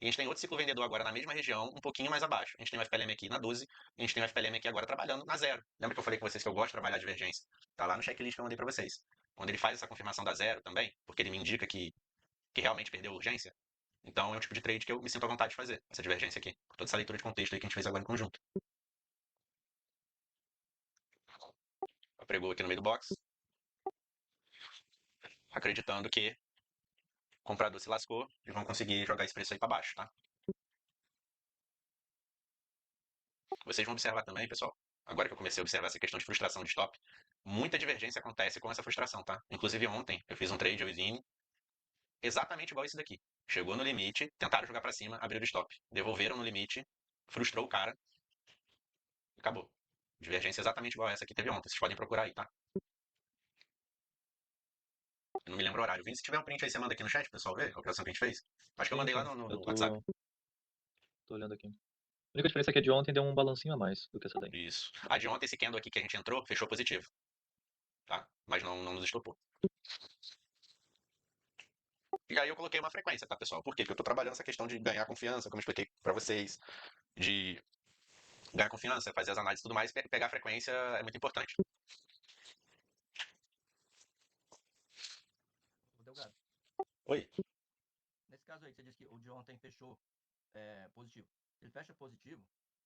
E a gente tem outro ciclo vendedor agora na mesma região, um pouquinho mais abaixo. A gente tem o FPLM aqui na 12, e a gente tem o FPLM aqui agora trabalhando na 0. Lembra que eu falei com vocês que eu gosto de trabalhar a divergência? Tá lá no checklist que eu mandei para vocês. Quando ele faz essa confirmação da 0 também, porque ele me indica que realmente perdeu a urgência, então é um tipo de trade que eu me sinto à vontade de fazer, essa divergência aqui. Toda essa leitura de contexto aí que a gente fez agora em conjunto. Pregou aqui no meio do box, acreditando que o comprador se lascou e vão conseguir jogar esse preço aí para baixo, tá? Vocês vão observar também, pessoal, agora que eu comecei a observar essa questão de frustração de stop, muita divergência acontece com essa frustração, tá? Inclusive ontem eu fiz um trade, eu e Zine, exatamente igual esse daqui. Chegou no limite, tentaram jogar para cima, abriram o stop. Devolveram no limite, frustrou o cara e acabou. Divergência exatamente igual a essa que teve ontem. Vocês podem procurar aí, tá? Eu não me lembro o horário. Vini, se tiver um print aí, você manda aqui no chat, pessoal, ver a operação que a gente fez. Acho que eu Sim, mandei lá sim. no Eu WhatsApp. tô olhando aqui. A única diferença é que a de ontem deu um balancinho a mais do que essa daí. Isso. A de ontem, esse candle aqui que a gente entrou, fechou positivo. Tá? Mas não nos estopou. E aí eu coloquei uma frequência, tá, pessoal? Por quê? Porque eu tô trabalhando essa questão de ganhar confiança, como eu expliquei pra vocês, de ganhar confiança, fazer as análises e tudo mais, pegar a frequência é muito importante. Ô, Delgado, Oi? nesse caso aí que você disse que o de ontem fechou positivo. Se ele fecha positivo,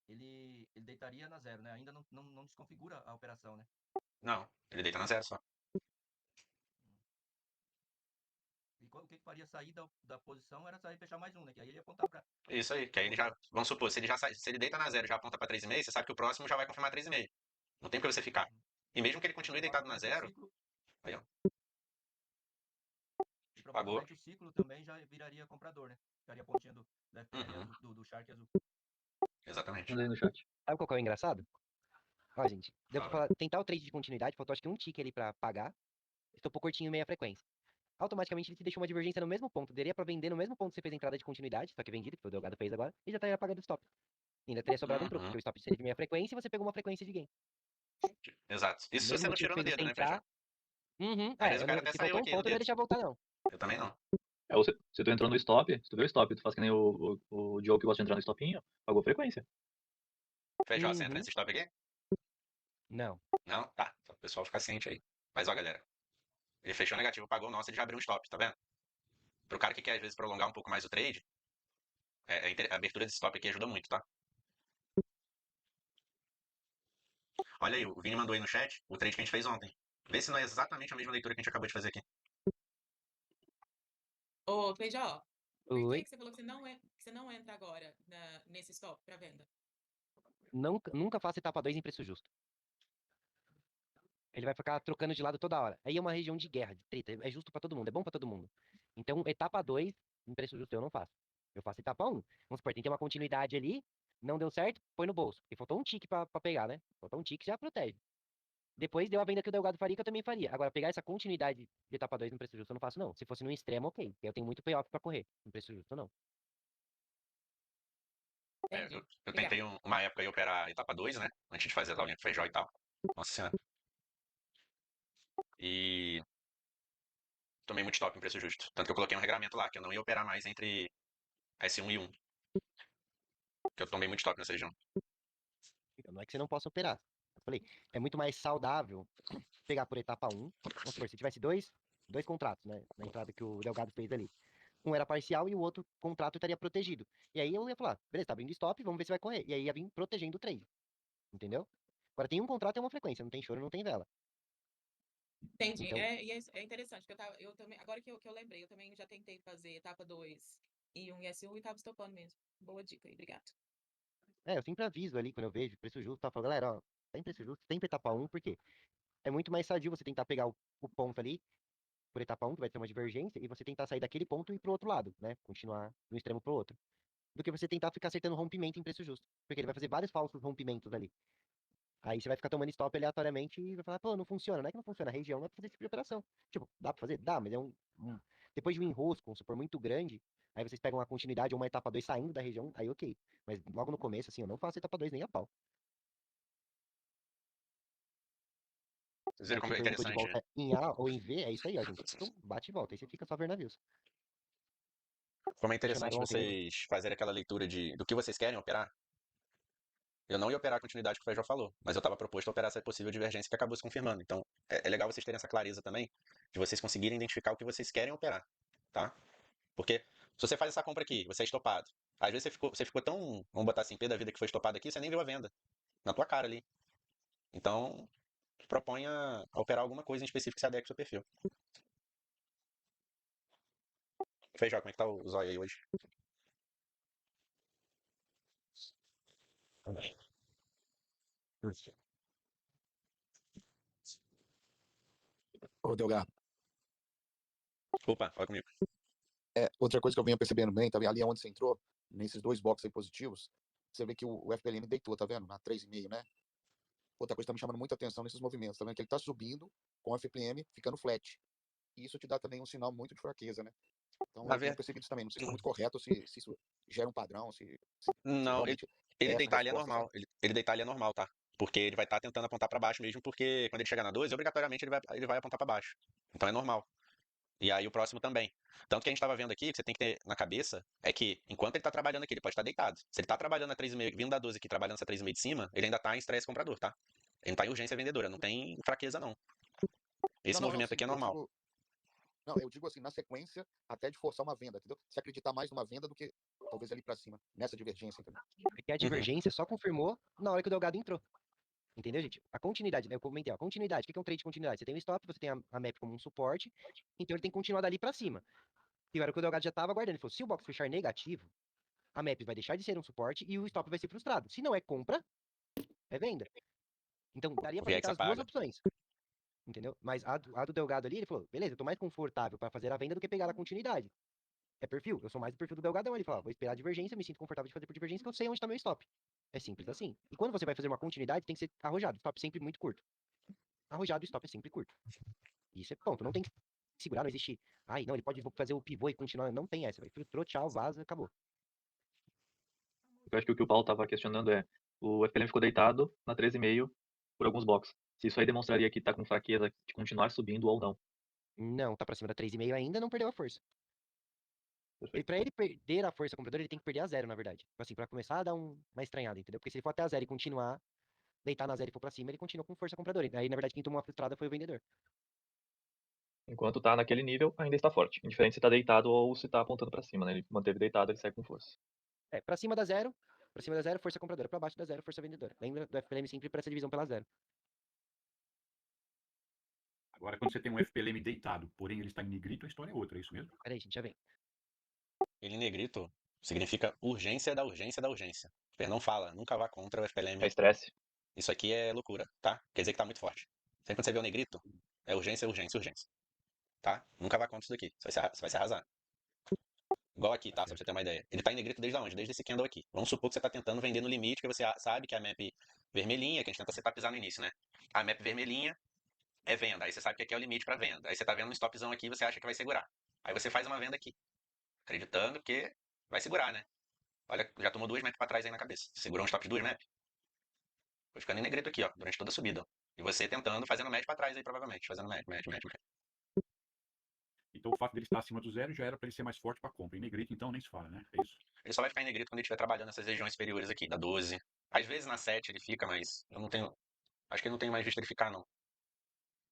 ele deitaria na 0, né? Ainda não desconfigura a operação, né? Não, ele deita na 0 só. E o que faria sair da posição era sair fechar mais um, né? Que aí ele ia apontar pra. Isso aí, que aí ele já, vamos supor, se ele deita na 0 e já aponta pra 3,5, você sabe que o próximo já vai confirmar 3,5. Não tem pra você ficar. E mesmo que ele continue deitado na 0, aí ó, E pagou. provavelmente o ciclo também já viraria comprador, né? Ficaria a pontinha do FPL azul, do Shark azul. Exatamente. Mandei no chat. Sabe qual que é o engraçado? Ó, gente, deu pra Fala. tentar o trade de continuidade, faltou acho que um tique ali pra pagar. Estopou curtinho meia frequência. Automaticamente ele te deixou uma divergência no mesmo ponto. Daria pra vender no mesmo ponto que você fez a entrada de continuidade, só que vendido, que foi o Delgado fez agora, e já tá apagando o stop. Ainda teria sobrado um troco, Uhum. porque o stop seria de meia frequência e você pegou uma frequência de gain. Exato. O Isso se mesmo você não motivo tirou que no fez você dedo, né, Feijó? entrar. Uhum. Às vezes o cara até Se saiu faltou um aqui no ponto, eu não ia dedo. deixar voltar, não. Eu também não. Ou se tu entrou no stop, se tu vê o stop, tu faz que nem o Diogo que gosta de entrar no stopinho, pagou frequência. Feijó, você entra Uhum. nesse stop aqui? Não. Não? Tá. Só o pessoal ficar ciente aí. Mas ó, galera. Ele fechou negativo, pagou o nosso, ele já abriu um stop, tá vendo? Pro cara que quer, às vezes, prolongar um pouco mais o trade, a abertura desse stop aqui ajuda muito, tá? Olha aí, o Vini mandou aí no chat o trade que a gente fez ontem. Vê se não é exatamente a mesma leitura que a gente acabou de fazer aqui. Ô, Feijó, por que Oi. que você falou que você não entra agora nesse stop para venda? Nunca faça etapa 2 em preço justo. Ele vai ficar trocando de lado toda hora. Aí é uma região de guerra, de treta. É justo pra todo mundo, é bom pra todo mundo. Então, etapa 2, em preço justo, eu não faço. Eu faço etapa 1. Vamos supor, tem que ter uma continuidade ali, não deu certo, põe no bolso. E faltou um tique pra pegar, né? Faltou um tique, já protege. Depois deu a venda que o Delgado faria, que eu também faria. Agora, pegar essa continuidade de etapa 2 no preço justo, eu não faço, não. Se fosse no extremo, ok. Eu tenho muito payoff pra correr. No preço justo, não. Entendi. Eu Legal. tentei uma época aí operar etapa 2, né? Antes de fazer a aulinha com Feijó e tal. Nossa senhora. E tomei muito stop em preço justo. Tanto que eu coloquei um regramento lá, que eu não ia operar mais entre S1 e 1. Que eu tomei muito stop nessa região. Então, não é que você não possa operar. Eu falei, é muito mais saudável pegar por etapa 1. Vamos supor, se tivesse dois contratos, né? Na entrada que o Delgado fez ali. Um era parcial e o outro contrato estaria protegido. E aí eu ia falar, beleza, tá abrindo stop, vamos ver se vai correr. E aí ia vir protegendo o trade. Entendeu? Agora tem um contrato e uma frequência, não tem choro, não tem vela. Entendi. Então, É interessante, porque eu também, agora que eu lembrei, eu também já tentei fazer etapa 2 e um S1 e tava estopando mesmo. Boa dica aí, obrigado. eu sempre aviso ali quando eu vejo preço justo, tá? Falo, galera, ó, tem preço justo, sempre etapa 1, porque é muito mais sadio você tentar pegar o ponto ali por etapa 1, que vai ter uma divergência, e você tentar sair daquele ponto e ir pro outro lado, né? Continuar de um extremo pro outro. Do que você tentar ficar acertando rompimento em preço justo. Porque ele vai fazer vários falsos rompimentos ali. Aí você vai ficar tomando stop aleatoriamente e vai falar, pô, não funciona. Não é que não funciona, a região não é pra fazer esse tipo de operação. Tipo, dá pra fazer? Dá, mas é depois de um enrosco, um supor muito grande, aí vocês pegam uma continuidade ou uma etapa 2 saindo da região, aí ok. Mas logo no começo, assim, eu não faço etapa 2 nem a pau. Vocês E viram o que como você é perguntou de interessante? volta em A ou em V, é isso aí, ó, gente. Então, bate e volta, aí você fica só ver navios. Como é interessante Questionaram ontem mesmo. vocês fazerem aquela leitura do que vocês querem operar. Eu não ia operar a continuidade que o Feijó falou, mas eu estava proposto a operar essa possível divergência que acabou se confirmando. Então, é legal vocês terem essa clareza também, de vocês conseguirem identificar o que vocês querem operar, tá? Porque se você faz essa compra aqui, você é estopado. Às vezes você ficou tão, vamos botar assim, pé da vida que foi estopado aqui, você nem viu a venda. Na tua cara ali. Então, proponha a operar alguma coisa em específico que se adeque ao seu perfil. Feijó, como é que tá o zóio aí hoje? Ô, Delgado, Opa, fala comigo. outra coisa que eu venho percebendo bem, tá vendo? Ali onde você entrou, nesses dois boxes aí positivos, você vê que o FPLM deitou, tá vendo? Na 3,5, né? Outra coisa que tá me chamando muita atenção nesses movimentos, tá vendo? Que ele tá subindo com o FPM ficando flat. E isso te dá também um sinal muito de fraqueza, né? Então Na eu tenho ver... percebido isso também. Não sei se é muito correto, se isso gera um padrão, se Não, realmente ele é essa deitar ali é resposta, normal. sabe? Ele deitar ali é normal, tá? Porque ele vai estar tentando apontar pra baixo mesmo, porque quando ele chegar na 2, obrigatoriamente ele vai apontar pra baixo. Então é normal. E aí o próximo também. Tanto que a gente estava vendo aqui, que você tem que ter na cabeça, é que enquanto ele está trabalhando aqui, ele pode estar deitado. Se ele está trabalhando na 3,5, vindo da 12 aqui, trabalhando essa 3,5 de cima, ele ainda está em estresse comprador, tá? Ele não está em urgência vendedora, não tem fraqueza, não. Esse Não, movimento sim, aqui é normal. eu digo assim, na sequência, até de forçar uma venda, entendeu? Se acreditar mais numa venda do que talvez ali pra cima, nessa divergência, entendeu? É que a divergência só confirmou na hora que o Delgado entrou. Entendeu, gente? A continuidade, né? Eu comentei, a continuidade. O que é um trade de continuidade? Você tem um stop, você tem a map como um suporte, então ele tem que continuar dali pra cima. E era o que o Delgado já tava aguardando. Ele falou, se o box fechar negativo, a map vai deixar de ser um suporte e o stop vai ser frustrado. Se não é compra, é venda. Então, daria O pra VX tentar as duas apaga. opções. Entendeu? Mas a do Delgado ali, ele falou, beleza, eu tô mais confortável pra fazer a venda do que pegar a continuidade. É perfil. Eu sou mais do perfil do Delgadão. Ele fala, vou esperar a divergência, me sinto confortável de fazer por divergência, que eu sei onde tá meu stop. É simples assim. E quando você vai fazer uma continuidade, tem que ser arrojado. Stop sempre muito curto. Arrojado e stop é sempre curto. Isso é ponto. Não tem que segurar, não existe. Ai, não, ele pode fazer o pivô e continuar. Não tem essa. Filtrou, tchau, vaza, acabou. Eu acho que o Paulo estava questionando é, o FPLM ficou deitado na 13,5 por alguns blocos. Se isso aí demonstraria que tá com fraqueza de continuar subindo ou não. Não, tá pra cima da 3,5 ainda, não perdeu a força. E Perfeito. pra ele perder a força compradora, ele tem que perder a 0, na verdade. Tipo assim, pra começar a dar uma estranhada, entendeu? Porque se ele for até a 0 e continuar, deitar na 0 e for pra cima, ele continua com força compradora. Aí, na verdade, quem tomou uma frustrada foi o vendedor. Enquanto tá naquele nível, ainda está forte. Indiferente se tá deitado ou se tá apontando pra cima, né? Ele manteve deitado, ele segue com força. É, pra cima da 0, força compradora. Pra baixo da 0, força vendedora. Lembra do FPLM sempre pra essa divisão pela 0. Agora, quando você tem um FPLM deitado, porém ele está em negrito, a história é outra, é isso mesmo? Peraí, gente, já vem. Ele em negrito significa urgência da urgência da urgência. Ele não fala, nunca vá contra o FPLM. É estresse. Isso aqui é loucura, tá? Quer dizer que tá muito forte. Sempre quando você vê o negrito, é urgência, urgência, urgência. Tá? Nunca vá contra isso daqui. Você vai se arrasar. Igual aqui, tá? Só pra você ter uma ideia. Ele tá em negrito desde onde? Desde esse candle aqui. Vamos supor que você tá tentando vender no limite, que você sabe que a map vermelhinha, que a gente tenta setupizar no início, né? A map vermelhinha é venda. Aí você sabe que aqui é o limite pra venda. Aí você tá vendo um stopzão aqui e você acha que vai segurar. Aí você faz uma venda aqui. Acreditando que vai segurar, né? Olha, já tomou 2 maps pra trás aí na cabeça. Segurou um stop de 2 maps. Foi ficando em negrito aqui, ó, durante toda a subida. Ó. E você tentando, fazendo match pra trás aí, provavelmente. Fazendo match. Então o fato dele estar acima do 0 já era para ele ser mais forte para compra. Em negrito, então, nem se fala, né? É isso. Ele só vai ficar em negrito quando ele estiver trabalhando nessas regiões superiores aqui, da 12. Às vezes na 7 ele fica, mas eu não tenho. Acho que eu não tenho mais visto ele ficar, não.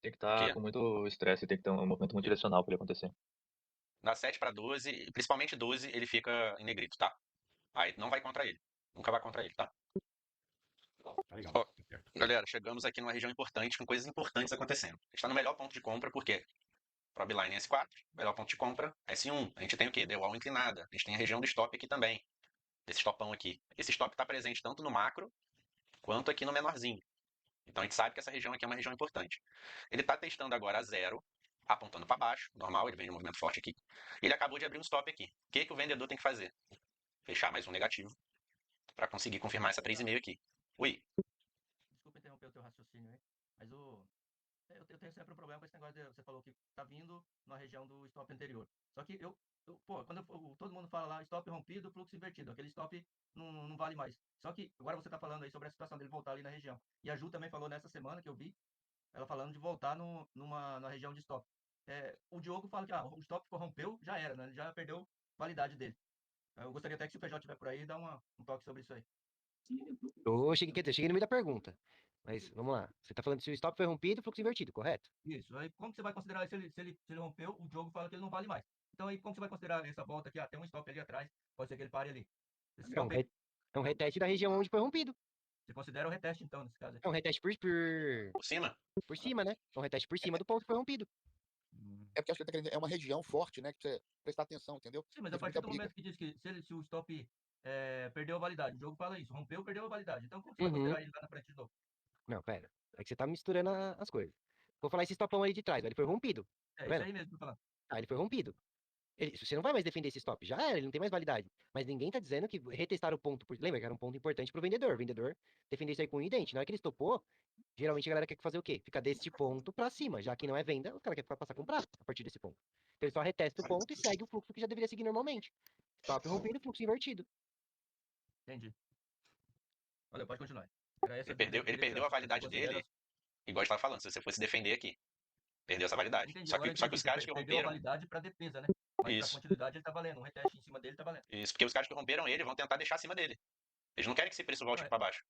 Tem que estar com muito estresse, tem que ter um movimento muito direcional pra ele acontecer. Da 7 pra 12, principalmente 12, ele fica em negrito, tá? Aí não vai contra ele. Nunca vai contra ele, tá? Tá legal. Ó, galera, chegamos aqui numa região importante, com coisas importantes acontecendo. A gente tá no melhor ponto de compra, porque Probline S4, melhor ponto de compra, S1. A gente tem o quê? The Wall inclinada. A gente tem a região do stop aqui também. Desse stopão aqui. Esse stop está presente tanto no macro, quanto aqui no menorzinho. Então a gente sabe que essa região aqui é uma região importante. Ele está testando agora a 0, apontando para baixo, normal, ele vem de um movimento forte aqui. Ele acabou de abrir um stop aqui. O que o vendedor tem que fazer? Fechar mais um negativo, para conseguir confirmar essa 3,5 aqui. Ui. Desculpa interromper o teu raciocínio aí, mas eu tenho sempre um problema com esse negócio de você falou que tá vindo na região do stop anterior. Só que quando todo mundo fala lá, stop rompido, fluxo invertido, aquele stop não vale mais. Só que agora você tá falando aí sobre a situação dele voltar ali na região. E a Ju também falou nessa semana que eu vi, ela falando de voltar na região de stop. O Diogo fala que o stop rompeu, já era, né? Ele já perdeu validade dele. Eu gostaria até que se o PJ estiver por aí, dá um toque sobre isso aí. Quer dizer, cheguei no meio da pergunta. Mas vamos lá. Você tá falando se o stop foi rompido e fluxo invertido, correto? Isso. Aí como que você vai considerar se ele rompeu, o Diogo fala que ele não vale mais. Então aí como você vai considerar essa volta aqui? Tem um stop ali atrás, pode ser que ele pare ali. É um reteste da região onde foi rompido. Você considera o reteste então, nesse caso? É um reteste por cima? Por cima, né? É um reteste por cima do ponto que foi rompido. É porque acho que ele tá querendo, é uma região forte, né? Que você prestar atenção, entendeu? Sim, mas a partir do momento que diz que se o stop perdeu a validade, o jogo fala isso, rompeu, perdeu a validade. Então como você vai considerar ele lá na frente de novo? Não, pera. É que você tá misturando as coisas. Vou falar esse stopão aí de trás, ele foi rompido. É Tá isso vendo? aí mesmo que eu tô falando. Ah, ele foi rompido. Você não vai mais defender esse stop. Já era, ele não tem mais validade. Mas ninguém tá dizendo que retestar o ponto. Lembra que era um ponto importante pro vendedor. O vendedor defender isso aí com um idente. Na hora que ele estopou, geralmente a galera quer fazer o quê? Fica desse ponto pra cima. Já que não é venda, o cara quer passar a comprar a partir desse ponto. Então ele só retesta o ponto e segue o fluxo que já deveria seguir normalmente. Stop rompido, fluxo invertido. Entendi. Olha, pode continuar. Ele perdeu a validade dele, igual a gente tava falando, se você fosse defender aqui. Perdeu essa validade. Entendi, Só que os caras que perdeu romperam. a validade pra defesa, né? Mas Isso. pra continuidade ele tá valendo. Um reteste em cima dele tá valendo. Isso, porque os caras que romperam ele vão tentar deixar acima dele. Eles não querem que esse preço volte para baixo.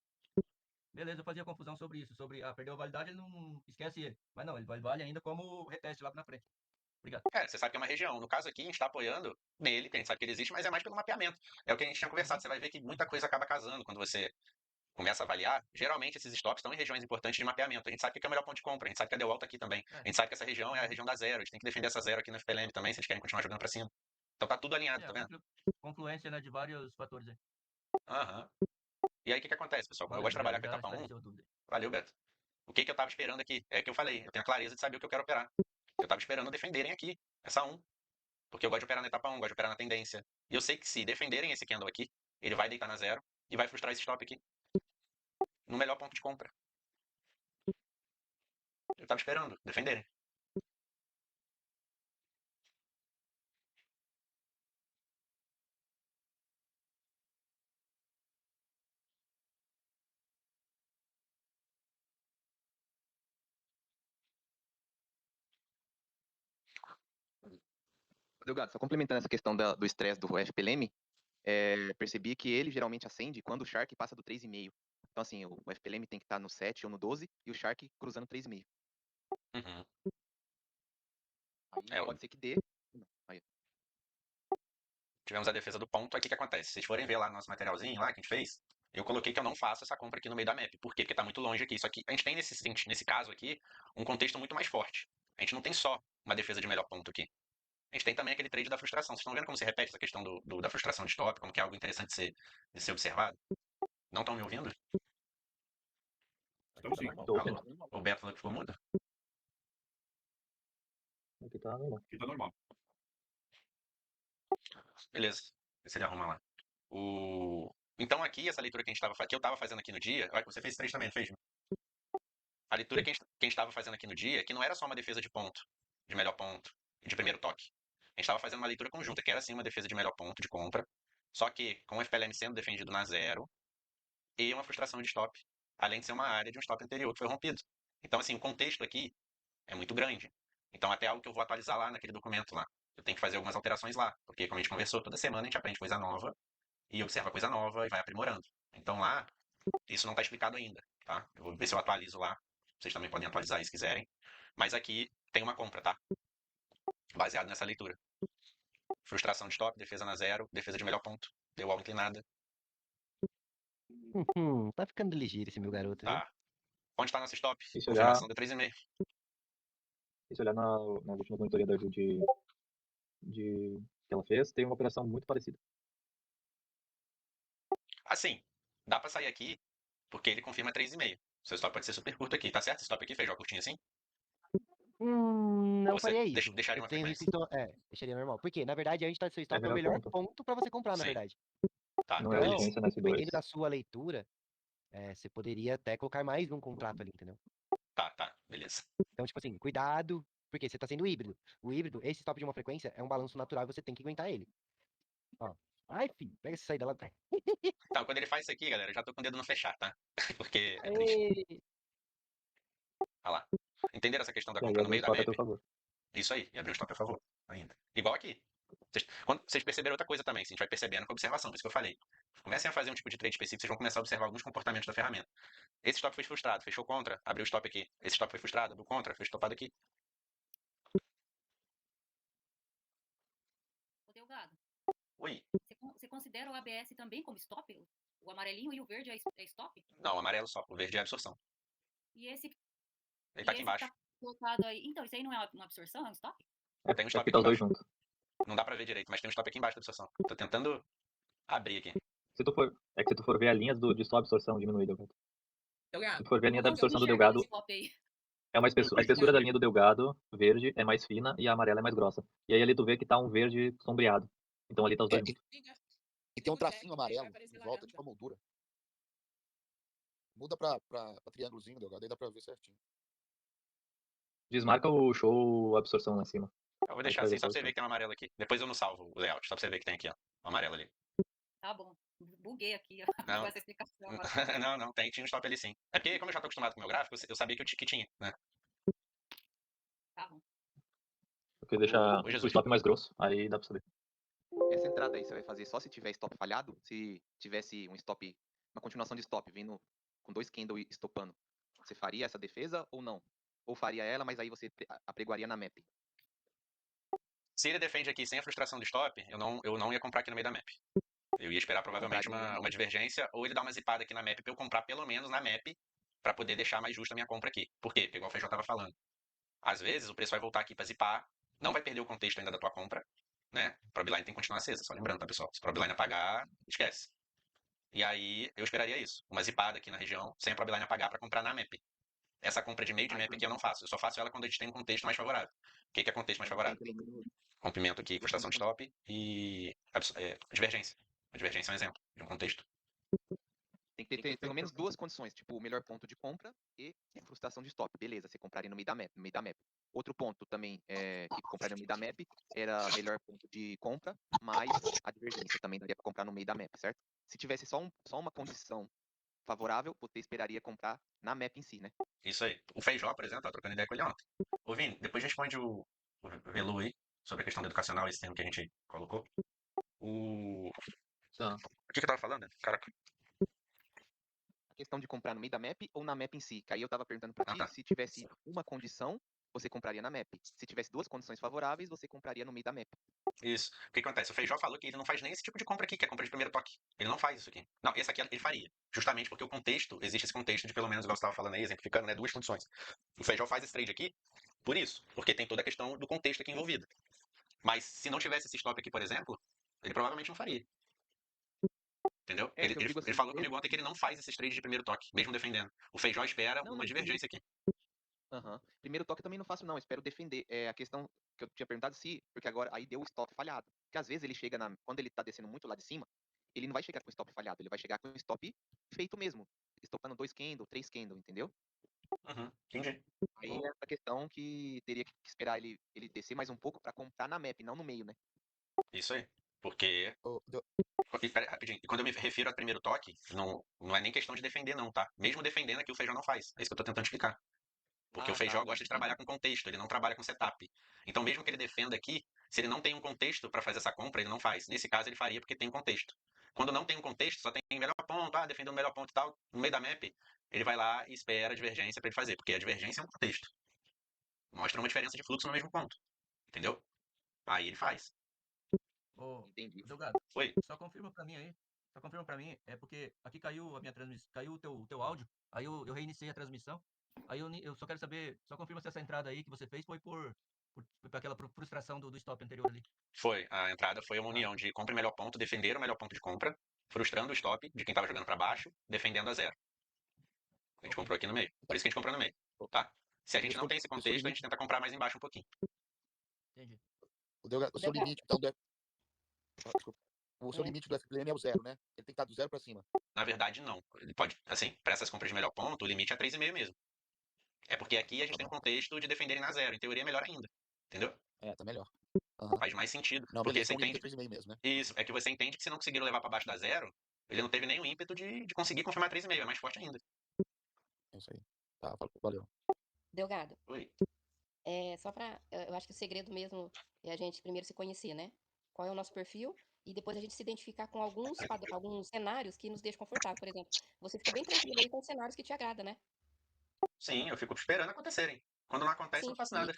Beleza, eu fazia confusão sobre isso. Sobre perdeu a validade, ele não esquece ele. Mas não, ele vale ainda como reteste lá na frente. Obrigado. Você sabe que é uma região. No caso aqui, a gente está apoiando nele, que a gente sabe que ele existe, mas é mais pelo mapeamento. É o que a gente tinha conversado. Você vai ver que muita coisa acaba casando quando você começa a avaliar. Geralmente, esses stops estão em regiões importantes de mapeamento. A gente sabe que é o melhor ponto de compra. A gente sabe que a Dewalt tá aqui também. A gente sabe que essa região é a região da 0. A gente tem que defender essa 0 aqui no FPLM também, se eles querem continuar jogando para cima. Então tá tudo alinhado, tá vendo? Confluência, né, de vários fatores aí. Aham. E aí, o que acontece, pessoal? Valeu, eu gosto de trabalhar com a já etapa 1. esclareceu tudo aí. Valeu, Beto. O que eu tava esperando aqui? É que eu falei, eu tenho a clareza de saber o que eu quero operar. Eu tava esperando defenderem aqui, essa 1. Porque eu gosto de operar na etapa 1, gosto de operar na tendência. E eu sei que se defenderem esse candle aqui, ele vai deitar na 0 e vai frustrar esse stop aqui. No melhor ponto de compra. Eu tava esperando defenderem. Delgado, só complementando essa questão do estresse do FPLM, percebi que ele geralmente acende quando o Shark passa do 3,5. Então, assim, o FPLM tem que estar no 7 ou no 12 e o Shark cruzando 3,5. Uhum. Aí pode ser que dê. Aí. Tivemos a defesa do ponto. Aí o que acontece? Se vocês forem ver lá no nosso materialzinho lá que a gente fez, eu coloquei que eu não faço essa compra aqui no meio da map. Por quê? Porque tá muito longe aqui. Só que a gente tem nesse caso aqui um contexto muito mais forte. A gente não tem só uma defesa de melhor ponto aqui. A gente tem também aquele trade da frustração. Vocês estão vendo como se repete essa questão da frustração de stop, como que é algo interessante de ser observado? Não estão me ouvindo? Então, sim. Alô? O Beto falou que ficou mudo? Aqui tá normal. Aqui tá normal. Beleza. Vê se ele arruma lá. Então aqui, essa leitura que eu estava fazendo aqui no dia, olha que você fez 3 também, não fez? A leitura que a gente estava fazendo aqui no dia, que não era só uma defesa de ponto, de melhor ponto, e de primeiro toque. A gente estava fazendo uma leitura conjunta, que era sim uma defesa de melhor ponto, de compra, só que com o FPLM sendo defendido na 0 e uma frustração de stop, além de ser uma área de um stop anterior que foi rompido. Então, assim, o contexto aqui é muito grande. Então, até algo que eu vou atualizar lá naquele documento lá. Eu tenho que fazer algumas alterações lá, porque como a gente conversou, toda semana a gente aprende coisa nova e observa coisa nova e vai aprimorando. Então lá, isso não está explicado ainda, tá? Eu vou ver se eu atualizo lá. Vocês também podem atualizar aí se quiserem. Mas aqui tem uma compra, tá? Baseado nessa leitura. Frustração de stop, defesa na 0, defesa de melhor ponto. Deu algo inclinada. Tá ficando ligeiro esse meu garoto, viu? Tá. Onde está nosso stop? E se olhar, Confirmação de 3,5. e se olhar nas últimas monitorias da Ju que ela fez, tem uma operação muito parecida. Assim, dá pra sair aqui, porque ele confirma 3,5. Seu stop pode ser super curto aqui, tá certo? Esse stop aqui fez uma curtinha assim? Não Ou você faria isso. deixaria Eu uma tenho frequência? visto, deixaria normal. Porque, na verdade, a gente tá seu É stop é o melhor melhor ponto. ponto pra você comprar, na Sim. verdade. Tá, Não é Então, urgência na dependendo S2. da sua leitura, você poderia até colocar mais um contrato ali, entendeu? tá, beleza. Então, tipo assim, cuidado, porque você tá sendo híbrido. O híbrido, esse stop de uma frequência, é um balanço natural e você tem que aguentar ele. Ó. Ai, filho, pega essa saída lá. Então, quando ele faz isso aqui, galera, eu já tô com o dedo no fechar, tá? Porque é triste. Ei, Olha lá. Entenderam essa questão da E aí compra no abre um meio da stop a map? teu favor. Isso aí, e abrir um stop a favor ainda. Igual aqui. Vocês perceberam outra coisa também, a gente vai percebendo com observação, isso que eu falei. Comecem a fazer um tipo de trade específico, vocês vão começar a observar alguns comportamentos da ferramenta. Esse stop foi frustrado, fechou contra, abriu o stop aqui. Esse stop foi frustrado, abriu contra, fechou stopado aqui. Ô, Delgado, Oi. você considera o ABS também como stop? O amarelinho e o verde é stop? Não, amarelo só, o verde é absorção. E esse, Ele tá aqui que embaixo. tá colocado aí. Então, isso aí não é uma absorção, é um stop? Tem um stop Aqui aqui tá os dois embaixo. juntos. Não dá pra ver direito, mas tem um stop aqui embaixo da absorção. Tô tentando abrir aqui. Se tu for ver a linha de sua absorção diminuída, Delgado. Se Delgado, tu for ver a linha da Não consigo absorção do enxergar o Delgado, stop aí. é uma espessura, a espessura da linha do Delgado, verde, é mais fina e a amarela é mais grossa. E aí ali tu vê que tá um verde sombreado. Então ali tá os dois juntos. E tem um tracinho amarelo em volta, tipo a moldura. Muda pra triângulozinho, Delgado, aí dá pra ver certinho. Desmarca o show absorção lá em cima. Eu vou deixar assim só pra você ver que tem um amarelo aqui. Depois eu não salvo o layout, só pra você ver que tem aqui, ó. O amarelo ali. Tá bom. Buguei aqui ó, Não. com essa explicação. não, tinha um stop ali sim. É porque como eu já tô acostumado com o meu gráfico, eu sabia que tinha, né? Tá bom. Porque deixar Ô, o Jesus. stop mais grosso, aí dá pra saber. Essa entrada aí você vai fazer só se tiver stop falhado? Se tivesse um stop, uma continuação de stop vindo com 2 candle estopando, você faria essa defesa ou não? Ou faria ela, mas aí você apregoaria na map? Se ele defende aqui sem a frustração do stop, eu não ia comprar aqui no meio da map. Eu ia esperar provavelmente uma divergência, ou ele dá uma zipada aqui na map pra eu comprar pelo menos na map, pra poder deixar mais justa a minha compra aqui. Por quê? Porque igual o Feijão tava falando. Às vezes o preço vai voltar aqui pra zipar, não vai perder o contexto ainda da tua compra, né? O Probline tem que continuar acesa, só lembrando, tá, pessoal? Se o Probline apagar, esquece. E aí eu esperaria isso. Uma zipada aqui na região, sem a Probline apagar pra comprar na map. Essa compra de meio de map aqui eu não faço. Eu só faço ela quando a gente tem um contexto mais favorável. O que é contexto mais favorável? Rompimento aqui, frustração de stop e divergência. A divergência é um exemplo de um contexto. Tem que ter pelo menos 2 condições, tipo o melhor ponto de compra e frustração de stop. Beleza, você compraria no meio da map. Outro ponto também que compraria no meio da map era melhor ponto de compra, mas a divergência também daria para comprar no meio da map, certo? Se tivesse só uma condição favorável, você esperaria comprar na map em si, né? Isso aí. O Feijó, por exemplo, tava trocando ideia com ele ontem. Ô, Vini, depois responde o Velu aí. sobre a questão do educacional, esse termo que a gente colocou. O Tá. que eu tava falando? Caraca. A questão de comprar no meio da map ou na map em si. Que aí eu tava perguntando pra Ah, ti, tá. se tivesse uma condição, você compraria na map. Se tivesse duas condições favoráveis, você compraria no meio da map. Isso. O que acontece? O Feijó falou que ele não faz nem esse tipo de compra aqui, que é compra de primeiro toque. Ele não faz isso aqui. Não, esse aqui ele faria. Justamente porque o contexto, existe esse contexto de pelo menos, igual você estava falando aí, exemplificando, né? Duas condições. O Feijó faz esse trade aqui por isso, porque tem toda a questão do contexto aqui envolvido. Mas se não tivesse esse stop aqui, por exemplo, ele provavelmente não faria. Entendeu? É, Ele, que eu ele, digo ele assim, falou comigo ontem que ele não faz esses trades de primeiro toque, mesmo defendendo. O Feijó espera Não, uma não, primeiro, divergência aqui. primeiro toque eu também não faço, não. Espero defender. É a questão que eu tinha perguntado se, porque agora aí deu o stop falhado. Porque às vezes ele chega quando ele tá descendo muito lá de cima, ele não vai chegar com stop falhado, ele vai chegar com stop feito mesmo. Estopando 2 candle, 3 candle, entendeu? Entendi. Aí é essa questão que teria que esperar ele descer mais um pouco pra comprar na map, não no meio, né? Isso aí. Porque. Pera, rapidinho. E quando eu me refiro a primeiro toque, não é nem questão de defender, não, tá? Mesmo defendendo aqui, o Feijó não faz. É isso que eu tô tentando explicar. Porque o Feijó gosta de trabalhar com contexto, ele não trabalha com setup. Então, mesmo que ele defenda aqui, se ele não tem um contexto para fazer essa compra, ele não faz. Nesse caso, ele faria porque tem contexto. Quando não tem um contexto, só tem melhor ponto, defendendo o melhor ponto e tal, no meio da map, ele vai lá e espera a divergência para ele fazer, porque a divergência é um contexto. Mostra uma diferença de fluxo no mesmo ponto. Entendeu? Aí ele faz. Ô, Entendi. Delgado, Oi. só confirma pra mim aí. Só confirma pra mim, é porque aqui caiu a minha transmissão, caiu o teu áudio, aí eu reiniciei a transmissão. Aí eu só quero saber, só confirma se essa entrada aí que você fez foi por aquela frustração do stop anterior ali. Foi. A entrada foi uma união de compra e melhor ponto, defender o melhor ponto de compra, frustrando o stop de quem estava jogando para baixo, defendendo a zero. A gente comprou aqui no meio. Por isso que a gente comprou no meio. Tá? Se a gente não tem esse contexto, a gente tenta comprar mais embaixo um pouquinho. Entendi. O seu limite, então, desculpa. O seu limite do FPLN é o zero, né? Ele tem que estar do zero para cima. Na verdade, não. Ele pode, assim, para essas compras de melhor ponto, o limite é 3,5 mesmo. É porque aqui a gente tem um contexto de defenderem na zero. Em teoria é melhor ainda. Entendeu? É, tá melhor. Faz mais sentido. Não, porque beleza, você então o limite entende. é 3,5 mesmo, né? Isso, é que você entende que se não conseguiram levar para baixo da zero, ele não teve nenhum ímpeto de conseguir confirmar 3,5. É mais forte ainda. É isso aí. Tá, valeu. Delgado. Oi. Só pra. Eu acho que o segredo mesmo é a gente primeiro se conhecer, né? Qual é o nosso perfil e depois a gente se identificar com alguns cenários que nos deixam confortável. Por exemplo, você fica bem tranquilo aí com os cenários que te agradam, né? Sim, eu fico esperando acontecerem. Quando não acontece, eu não Sim, faço nada.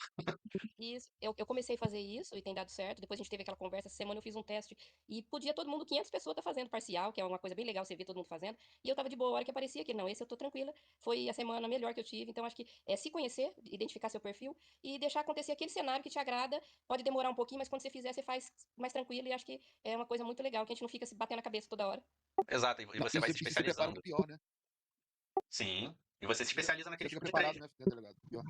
isso. Eu comecei a fazer isso e tem dado certo. Depois a gente teve aquela conversa, essa semana eu fiz um teste e podia todo mundo, 500 pessoas tá fazendo parcial, que é uma coisa bem legal você ver todo mundo fazendo. E eu tava de boa, a hora que aparecia que não, esse eu tô tranquila. Foi a semana melhor que eu tive. Então acho que é se conhecer, identificar seu perfil e deixar acontecer aquele cenário que te agrada. Pode demorar um pouquinho, mas quando você fizer, você faz mais tranquilo e acho que é uma coisa muito legal, que a gente não fica se batendo a cabeça toda hora. Exato, e você vai se se prepara especializando. pro pior, né? Sim, e você se especializa naquele Você tipo fica de preparado, trade. né, delegado? Pior.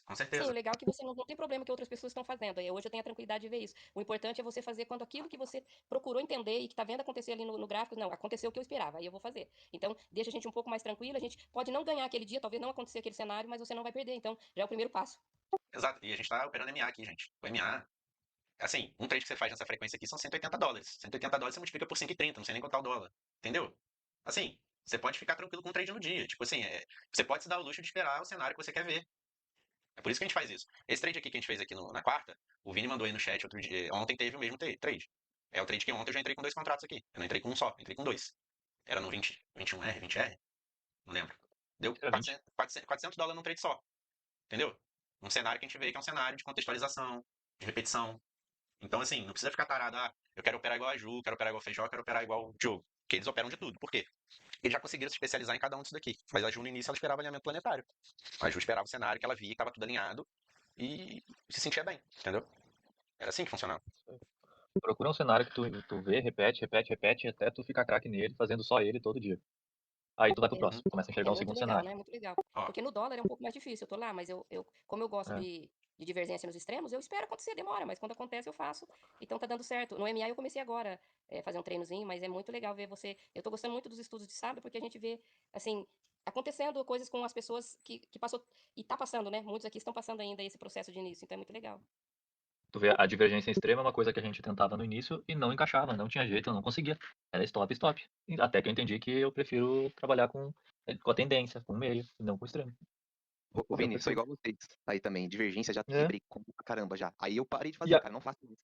Com Sim, certeza. o legal é que você não tem problema que outras pessoas estão fazendo. Hoje eu tenho a tranquilidade de ver isso. O importante é você fazer quando aquilo que você procurou entender e que está vendo acontecer ali no gráfico, não, aconteceu o que eu esperava, aí eu vou fazer. Então, deixa a gente um pouco mais tranquilo, a gente pode não ganhar aquele dia, talvez não acontecer aquele cenário, mas você não vai perder. Então, já é o primeiro passo. Exato, e a gente tá operando MA aqui, gente. O MA, assim, um trade que você faz nessa frequência aqui são $180. $180 você multiplica por 5,30, não sei nem contar o dólar. Entendeu? Assim, você pode ficar tranquilo com o trade no dia. Tipo assim, você pode se dar o luxo de esperar o cenário que você quer ver. É por isso que a gente faz isso. Esse trade aqui que a gente fez aqui na quarta, o Vini mandou aí no chat outro dia. Ontem teve o mesmo trade. É o trade que ontem eu já entrei com 2 contratos aqui. Eu não entrei com um só, entrei com 2. Era no 20, 21R, 20R? Não lembro. Deu $400 num trade só. Entendeu? Um cenário que a gente vê que é um cenário de contextualização, de repetição. Então, assim, não precisa ficar tarado, eu quero operar igual a Ju, quero operar igual o Feijó, quero operar igual o Diogo. Porque eles operam de tudo. Por quê? Eles já conseguiram se especializar em cada um disso daqui. Mas a Ju, no início, ela esperava alinhamento planetário. A Ju esperava o cenário que ela via que estava tudo alinhado e se sentia bem, entendeu? Era assim que funcionava. Procura um cenário que tu vê, repete, até tu ficar craque nele, fazendo só ele todo dia. Aí tu vai pro próximo, começa a enxergar um muito segundo legal, cenário. né? Muito legal. Porque no dólar é um pouco mais difícil, eu tô lá, mas como eu gosto de divergência nos extremos, eu espero acontecer, demora, mas quando acontece eu faço. Então tá dando certo. No MA eu comecei agora fazer um treinozinho, mas é muito legal ver você. Eu tô gostando muito dos estudos de sábado, porque a gente vê, assim, acontecendo coisas com as pessoas que passou, e tá passando, né? Muitos aqui estão passando ainda esse processo de início, então é muito legal. Tu vê, a divergência extrema é uma coisa que a gente tentava no início e não encaixava, não tinha jeito, eu não conseguia. Era stop, stop. Até que eu entendi que eu prefiro trabalhar com a tendência, com o meio, e não com o extremo. Ô, Vini, sou igual vocês aí também. Divergência já É. quebrei pra caramba já. Aí eu parei de E, fazer, a- cara. Não faço mais.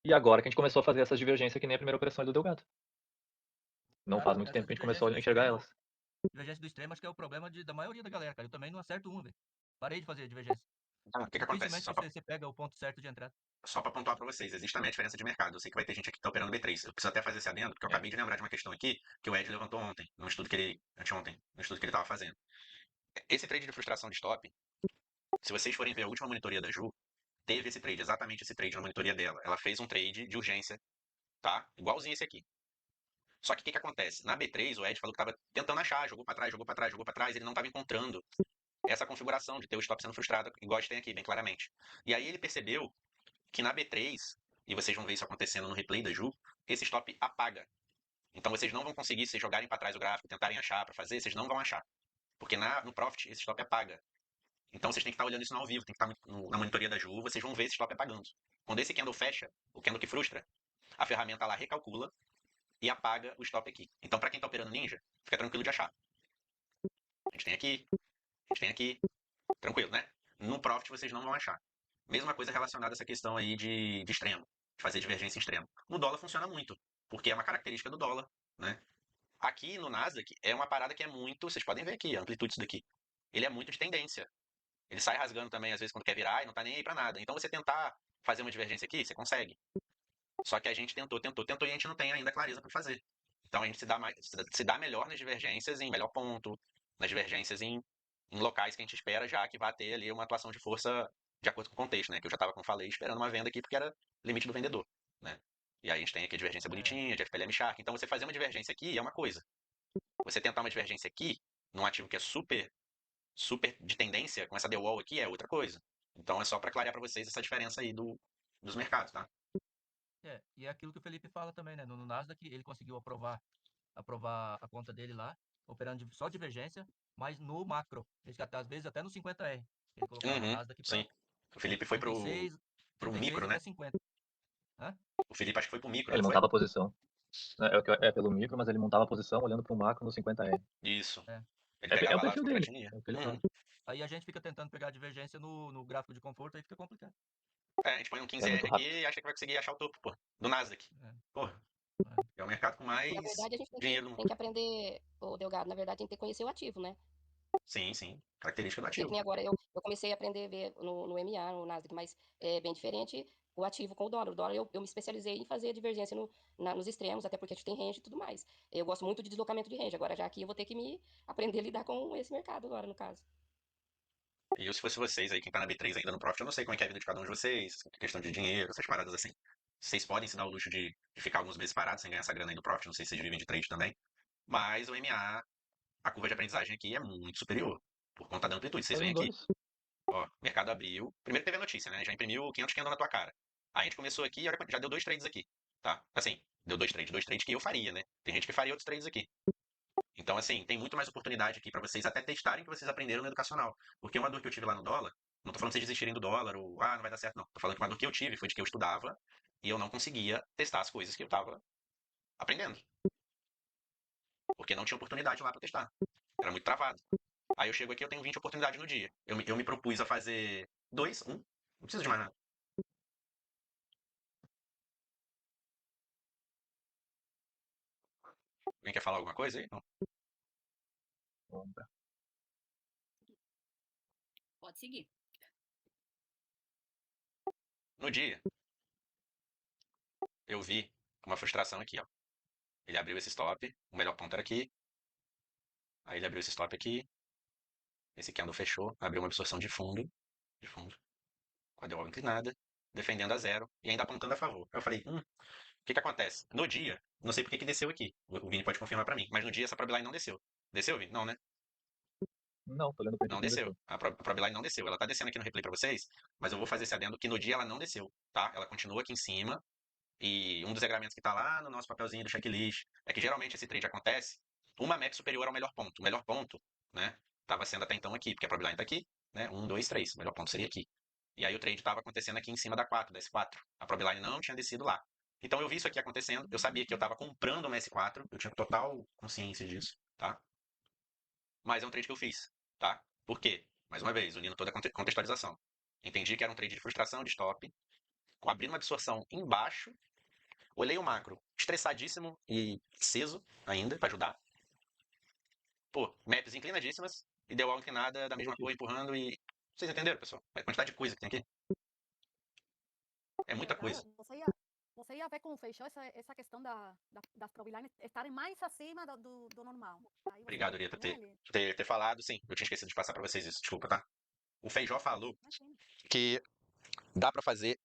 e agora que a gente começou a fazer essas divergências que nem a primeira operação do Delgado. Não Cara, faz muito essa tempo que a gente começou divergência a do enxergar extremo, elas. divergência do extremo acho que é o problema da maioria da galera, cara. Eu também não acerto uma, velho. Parei de fazer divergência. O que acontece? Dificilmente você pega o ponto certo de entrada. Só pra pontuar pra vocês, existe também a diferença de mercado. Eu sei que vai ter gente aqui que tá operando B3. Eu preciso até fazer esse adendo, porque eu acabei de lembrar de uma questão aqui que o Ed levantou ontem, num estudo que ele. Anteontem, no estudo que ele tava fazendo. Esse trade de frustração de stop, se vocês forem ver a última monitoria da Ju, teve esse trade, exatamente esse trade na monitoria dela. Ela fez um trade de urgência, tá? Igualzinho esse aqui. Só que o que acontece? Na B3, o Ed falou que tava tentando achar, jogou pra trás, jogou pra trás, jogou pra trás, ele não tava encontrando essa configuração de ter o stop sendo frustrado, igual a gente tem aqui, bem claramente. E aí ele percebeu que na B3, e vocês vão ver isso acontecendo no replay da Ju, esse stop apaga. Então vocês não vão conseguir, se jogarem para trás o gráfico, tentarem achar para fazer, vocês não vão achar. Porque no Profit esse stop apaga. Então vocês têm que estar olhando isso no ao vivo, tem que estar na monitoria da Ju, vocês vão ver esse stop apagando. Quando esse candle fecha, o candle que frustra, a ferramenta lá recalcula e apaga o stop aqui. Então para quem está operando Ninja, fica tranquilo de achar. A gente tem aqui, tranquilo, né? No Profit vocês não vão achar. Mesma coisa relacionada a essa questão aí de extremo, de fazer divergência em extremo. No dólar funciona muito, porque é uma característica do dólar, né? Aqui no Nasdaq é uma parada que é muito, vocês podem ver aqui, a amplitude disso daqui. Ele é muito de tendência. Ele sai rasgando também, às vezes, quando quer virar e não tá nem aí pra nada. Então você tentar fazer uma divergência aqui, você consegue. Só que a gente tentou e a gente não tem ainda clareza pra fazer. Então a gente se dá melhor nas divergências em melhor ponto, nas divergências em locais que a gente espera já que vai ter ali uma atuação de força de acordo com o contexto, né? Que eu já estava, como falei, esperando uma venda aqui porque era limite do vendedor, né? E aí a gente tem aqui a divergência bonitinha, de FPLM Shark. Então você fazer uma divergência aqui é uma coisa. Você tentar uma divergência aqui, num ativo que é super de tendência, com essa The Wall aqui, é outra coisa. Então é só para clarear para vocês essa diferença aí dos mercados, tá? E é aquilo que o Felipe fala também, né? No Nasdaq ele conseguiu aprovar a conta dele lá, operando só divergência, mas no macro. Às vezes até no 50R. Ele colocava o Nasdaq para sim. O Felipe foi pro 36 micro, né? até 50. Hã? O Felipe acho que foi pro micro, Ele não foi? montava a posição. É pelo micro, mas ele montava a posição olhando pro macro no 50R. Isso. Ele É o pegava lá, perfil dele. contratinha. É o que ele faz. Aí a gente fica tentando pegar a divergência no gráfico de conforto, aí fica complicado. A gente põe um É 15R muito aqui rápido. e acha que vai conseguir achar o topo, pô. Do Nasdaq. Porra. É o mercado com mais Na verdade, a gente dinheiro no tem que aprender, ô Delgado, na verdade, tem que conhecer o ativo, né? Sim. Característica do Porque que ativo. nem agora eu comecei a aprender a ver no MA, no Nasdaq, mas é bem diferente o ativo com o dólar. O dólar eu me especializei em fazer divergência nos extremos, até porque a gente tem range e tudo mais. Eu gosto muito de deslocamento de range. Agora já aqui eu vou ter que me aprender a lidar com esse mercado agora, no caso. E eu, se fosse vocês aí, quem tá na B3 ainda no Profit, eu não sei como é que é a vida de cada um de vocês, questão de dinheiro, essas paradas assim. Vocês podem se dar o luxo de ficar alguns meses parados sem ganhar essa grana aí do Profit, não sei se vocês vivem de trade também. Mas o MA, a curva de aprendizagem aqui é muito superior, por conta da amplitude. Vocês Foi veem um aqui, dois. ó, mercado abriu. Primeiro teve a notícia, né? Já imprimiu 500 candle na tua cara. Aí a gente começou aqui, olha, já deu 2 trades aqui, tá? Assim, deu 2 trades que eu faria, né? Tem gente que faria outros trades aqui. Então, assim, tem muito mais oportunidade aqui pra vocês até testarem o que vocês aprenderam no educacional. Porque uma dor que eu tive lá no dólar, não tô falando pra vocês desistirem do dólar ou, não vai dar certo, não. Tô falando que uma dor que eu tive foi de que eu estudava e eu não conseguia testar as coisas que eu tava aprendendo. Porque não tinha oportunidade lá pra testar. Era muito travado. Aí eu chego aqui, eu tenho 20 oportunidades no dia. Eu me propus a fazer 2, 1. Não preciso de mais nada. Alguém quer falar alguma coisa aí? Não. Pode seguir. No dia, eu vi uma frustração aqui, ó. Ele abriu esse stop, o melhor ponto era aqui. Aí ele abriu esse stop aqui. Esse candle fechou, abriu uma absorção de fundo, com a deu inclinada, defendendo a zero e ainda apontando a favor. Aí eu falei, o que acontece? No dia, não sei por que desceu aqui. O Vini pode confirmar pra mim, mas no dia essa Probline não desceu. Desceu, Vini? Não, né? Não, tô olhando pra ele. Não desceu. A Probline não desceu. Ela tá descendo aqui no replay pra vocês, mas eu vou fazer esse adendo que no dia ela não desceu, tá? Ela continua aqui em cima. E um dos regramentos que tá lá no nosso papelzinho do checklist é que geralmente esse trade acontece uma map superior ao melhor ponto. O melhor ponto, né? Tava sendo até então aqui, porque a Probline tá aqui, né? 1, 2, 3. O melhor ponto seria aqui. E aí o trade tava acontecendo aqui em cima da 4, da S4. A Probline não tinha descido lá. Então eu vi isso aqui acontecendo, eu sabia que eu tava comprando uma S4, eu tinha total consciência disso, tá? Mas é um trade que eu fiz, tá? Por quê? mais uma vez, unindo toda a contextualização. Entendi que era um trade de frustração, de stop, abrindo uma absorção embaixo, olhei o macro estressadíssimo e aceso ainda, pra ajudar. Pô, maps inclinadíssimas, e deu algo inclinada da mesma cor, empurrando e... Vocês entenderam, pessoal? A quantidade de coisa que tem aqui. É muita coisa. Você ia ver como fechou essa questão das probilines estarem mais acima do normal. Aí você Obrigado, Rita, tinha ter falado. Sim, eu tinha esquecido de passar pra vocês isso. Desculpa, tá? O Feijó falou Imagina. que dá pra fazer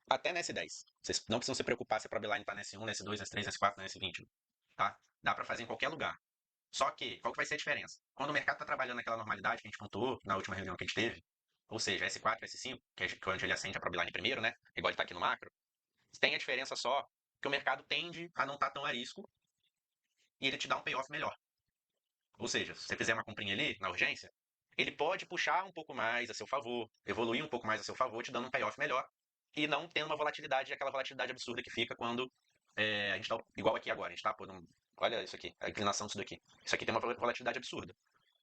até na S10. Vocês não precisam se preocupar se a Probeline tá na S1, na S2, na S3, na S4, na S20, tá? Dá pra fazer em qualquer lugar. Só que, qual que vai ser a diferença? Quando o mercado tá trabalhando naquela normalidade que a gente contou na última reunião que a gente teve, ou seja, S4 e S5, que é onde ele acende a Probeline primeiro, né? Igual ele tá aqui no macro, tem a diferença só que o mercado tende a não estar tão a risco e ele te dá um payoff melhor. Ou seja, se você fizer uma comprinha ali, na urgência, ele pode puxar um pouco mais a seu favor, evoluir um pouco mais a seu favor, te dando um payoff melhor, e não tendo uma volatilidade, aquela volatilidade absurda que fica quando a gente tá, igual aqui agora, a gente tá por olha isso aqui, a inclinação disso daqui. Isso aqui tem uma volatilidade absurda.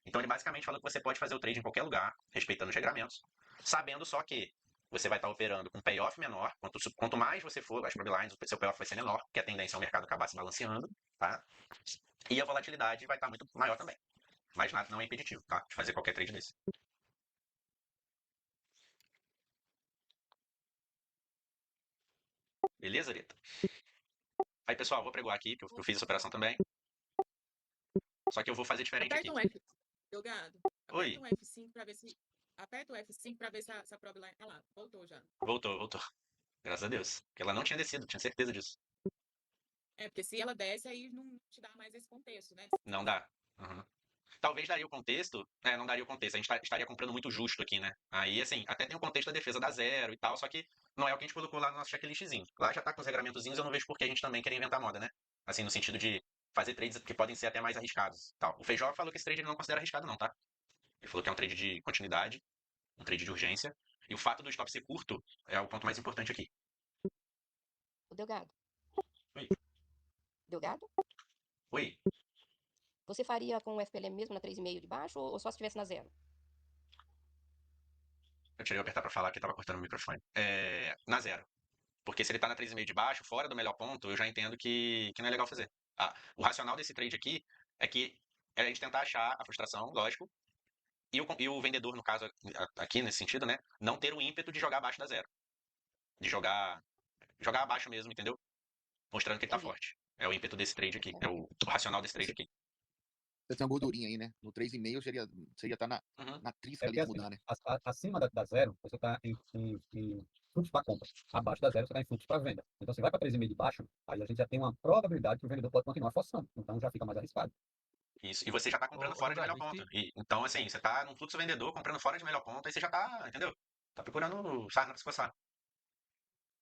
Então ele basicamente fala que você pode fazer o trade em qualquer lugar, respeitando os regramentos, sabendo só que você vai estar operando com payoff menor, quanto mais você for, as probilines, o seu payoff vai ser menor, porque a tendência é o mercado acabar se balanceando, tá? E a volatilidade vai estar muito maior também. Mas nada não é impeditivo, tá? De fazer qualquer trade desse. Beleza, Rita? Aí, pessoal, vou pregoar aqui, porque eu fiz essa operação também. Só que eu vou fazer diferente Aperta um aqui. F, Delgado. Oi. Aperta um F5 pra ver se... Aperta o F5 pra ver se a Probeline... Ah lá, voltou já. Voltou. Graças a Deus. Porque ela não tinha descido, tinha certeza disso. É, porque se ela desce, aí não te dá mais esse contexto, né? Não dá. Uhum. Talvez daria o contexto, não daria o contexto, a gente estaria comprando muito justo aqui, né? Aí, assim, até tem o contexto da defesa da zero e tal, só que não é o que a gente colocou lá no nosso checklistzinho. Lá já tá com os regramentozinhos, eu não vejo por que a gente também querer inventar moda, né? Assim, no sentido de fazer trades que podem ser até mais arriscados. Tal. O Feijó falou que esse trade ele não considera arriscado não, tá? Ele falou que é um trade de continuidade, um trade de urgência, e o fato do stop ser curto é o ponto mais importante aqui. O Delgado. Oi. Delgado? Oi. Você faria com o FPLM mesmo na 3,5 de baixo ou só se estivesse na zero? Eu tirei o apertar pra falar que tava cortando o microfone. Na zero. Porque se ele tá na 3,5 de baixo, fora do melhor ponto, eu já entendo que não é legal fazer. O racional desse trade aqui é que é a gente tentar achar a frustração, lógico, e o vendedor, no caso, aqui nesse sentido, né, não ter o ímpeto de jogar abaixo da zero. De jogar abaixo mesmo, entendeu? Mostrando que ele tá forte. É o ímpeto desse trade aqui, é o racional desse trade aqui. Você tem uma gordurinha aí, né? No 3,5 você ia estar na trisca ali de assim, mudar, né? acima da zero, você está em fluxo para compra. Abaixo da zero, você está em fluxo para venda. Então, você vai para 3,5 de baixo, aí a gente já tem uma probabilidade que o vendedor pode continuar forçando. Então, já fica mais arriscado. Isso. E você já tá comprando fora de melhor ponto. Então, assim, você tá num fluxo vendedor comprando fora de melhor ponto, aí você já tá, entendeu? Tá procurando sarna pra se coçar.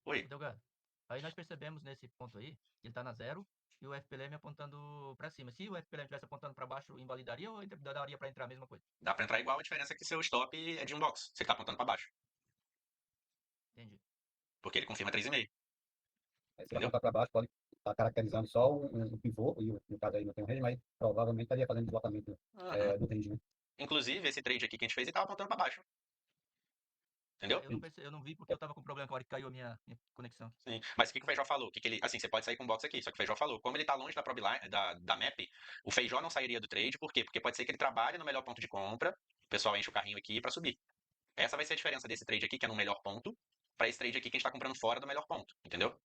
Oi. Delgado, aí nós percebemos nesse ponto aí, que ele tá na zero e o FPLM apontando pra cima. Se o FPLM estivesse apontando pra baixo, invalidaria ou daria pra entrar a mesma coisa? Dá pra entrar igual, a diferença é que seu stop é de um box. Você tá apontando pra baixo. Entendi. Porque ele confirma 3,5. Aí, se apontar para baixo, pode estar caracterizando só o pivô, e no caso aí não tem um range, mas provavelmente estaria fazendo deslocamento do range, né? Inclusive, esse trade aqui que a gente fez, ele tava apontando pra baixo. Entendeu? Eu não vi porque eu tava com problema com a hora que caiu a minha conexão. Sim. Mas o que o Feijó falou? Assim, você pode sair com um box aqui, só que o Feijó falou, como ele tá longe da Probeline, da map, o Feijó não sairia do trade, por quê? Porque pode ser que ele trabalhe no melhor ponto de compra, o pessoal enche o carrinho aqui pra subir. Essa vai ser a diferença desse trade aqui, que é no melhor ponto, pra esse trade aqui que a gente tá comprando fora do melhor ponto, entendeu?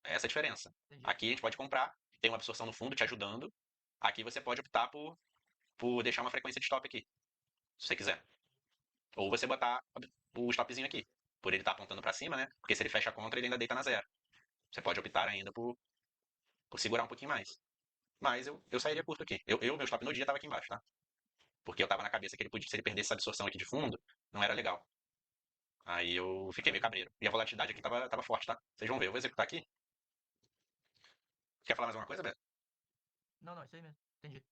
Essa é a diferença. Entendi. Aqui a gente pode comprar, tem uma absorção no fundo te ajudando. Aqui você pode optar por deixar uma frequência de stop aqui, se você quiser. Ou você botar o stopzinho aqui, por ele estar apontando pra cima, né? Porque se ele fecha contra, ele ainda deita na zero. Você pode optar ainda por segurar um pouquinho mais. Mas eu sairia curto aqui. Meu stop no dia tava aqui embaixo, tá? Porque eu tava na cabeça que ele podia, se ele perdesse essa absorção aqui de fundo, não era legal. Aí eu fiquei meio cabreiro. E a volatilidade aqui tava forte, tá? Vocês vão ver, eu vou executar aqui. Quer falar mais alguma coisa, Beto? Não, isso aí mesmo. Entendi.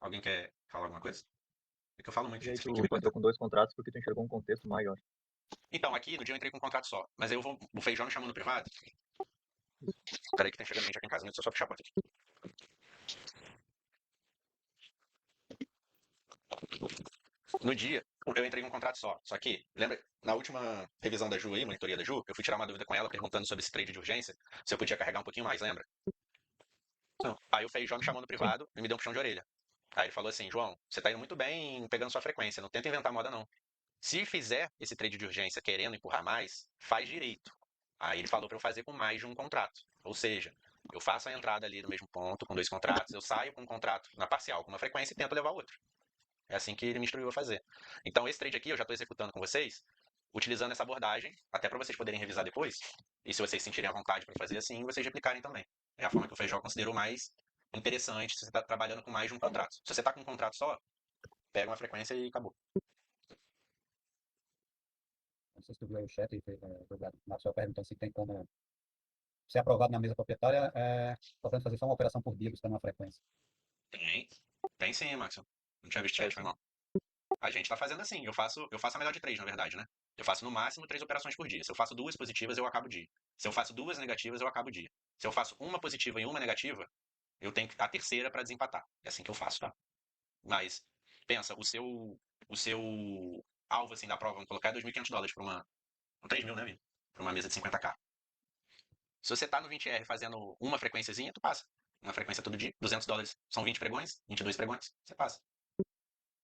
Alguém quer falar alguma coisa? É que eu falo muito. E aí tu entrou com 2 contratos porque tu enxergou um contexto maior. Então, aqui no dia eu entrei com um contrato só. Mas aí o Feijão me chamou no privado. Peraí que tá chegando gente aqui em casa, deixa eu só fechar a porta aqui. No dia, Eu entrei em um contrato só que, lembra, na última revisão da Ju aí, monitoria da Ju, eu fui tirar uma dúvida com ela perguntando sobre esse trade de urgência, se eu podia carregar um pouquinho mais, lembra? Não. Aí o Feijó me chamou no privado e me deu um puxão de orelha. Aí ele falou assim, João, você tá indo muito bem pegando sua frequência, não tenta inventar moda não. Se fizer esse trade de urgência querendo empurrar mais, faz direito. Aí ele falou para eu fazer com mais de um contrato. Ou seja, eu faço a entrada ali no mesmo ponto, com 2 contratos, eu saio com um contrato na parcial com uma frequência e tento levar outro. É assim que ele me instruiu a fazer. Então, esse trade aqui eu já estou executando com vocês, utilizando essa abordagem, até para vocês poderem revisar depois. E se vocês sentirem a vontade para fazer assim, vocês replicarem também. É a forma que o Feijó considerou mais interessante se você está trabalhando com mais de um contrato. Se você está com um contrato só, pega uma frequência e acabou. Não sei se tu viu aí o chat, na sua pergunta se tem como ser aprovado na mesa proprietária, podendo fazer só uma operação por dia, buscando uma frequência. Tem sim, Maxon. Não tinha visto chat, foi mal. A gente tá fazendo assim, eu faço a melhor de 3, na verdade, né? Eu faço no máximo 3 operações por dia. Se eu faço 2 positivas, eu acabo o dia. Se eu faço 2 negativas, eu acabo o dia. Se eu faço uma positiva e uma negativa, eu tenho a terceira para desempatar. É assim que eu faço, tá? Mas, pensa, o seu alvo, assim, da prova, vamos colocar, é $2.500 para uma... 3 mil, né, Vini? Para uma mesa de 50k. Se você tá no 20R fazendo uma frequenciazinha, tu passa. Uma frequência todo dia, $200 são 20 pregões, 22 pregões, você passa.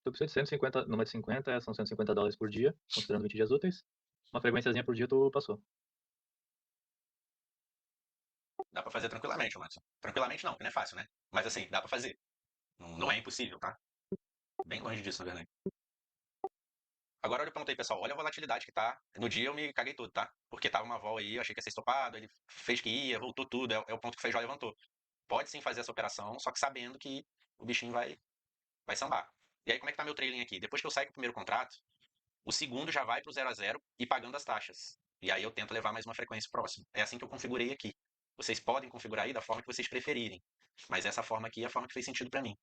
Tu precisa de 150, numa de 50, são $150 por dia, considerando 20 dias úteis. Uma frequenciazinha por dia tu passou. Dá pra fazer tranquilamente, Matson. Tranquilamente não, porque não é fácil, né? Mas assim, dá pra fazer. Não é impossível, tá? Bem longe disso, na verdade. Agora olha o ponto aí, pessoal. Olha a volatilidade que tá. No dia eu me caguei tudo, tá? Porque tava uma vol aí, eu achei que ia ser estopado, ele fez que ia, voltou tudo. É o ponto que o Feijó levantou. Pode sim fazer essa operação, só que sabendo que o bichinho vai sambar. E aí, como é que tá meu trailing aqui? Depois que eu saio com o primeiro contrato, o segundo já vai pro 0 a 0 e pagando as taxas. E aí eu tento levar mais uma frequência próxima. É assim que eu configurei aqui. Vocês podem configurar aí da forma que vocês preferirem. Mas essa forma aqui é a forma que fez sentido para mim.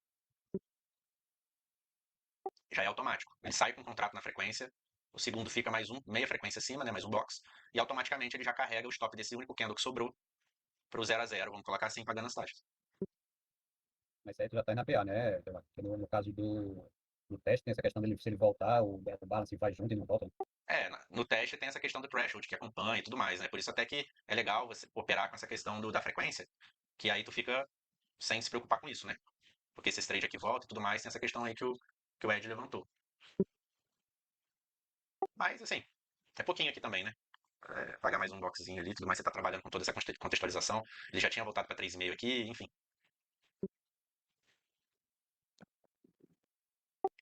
Já é automático. Ele sai com um contrato na frequência, o segundo fica mais meia frequência acima, né, mais um box, e automaticamente ele já carrega o stop desse único candle que sobrou para o 0 a 0, vamos colocar assim, pagando as taxas. Mas aí tu já tá indo na PA, né? Porque no caso do teste, tem essa questão dele, se ele voltar, o balance vai junto e não volta. No teste tem essa questão do threshold que acompanha e tudo mais, né? Por isso até que é legal você operar com essa questão da frequência, que aí tu fica sem se preocupar com isso, né? Porque se esse trade aqui volta e tudo mais, tem essa questão aí que o Ed levantou. Mas, assim, é pouquinho aqui também, né? Pagar mais um boxzinho ali, tudo mais, você tá trabalhando com toda essa contextualização. Ele já tinha voltado para 3,5 aqui, enfim.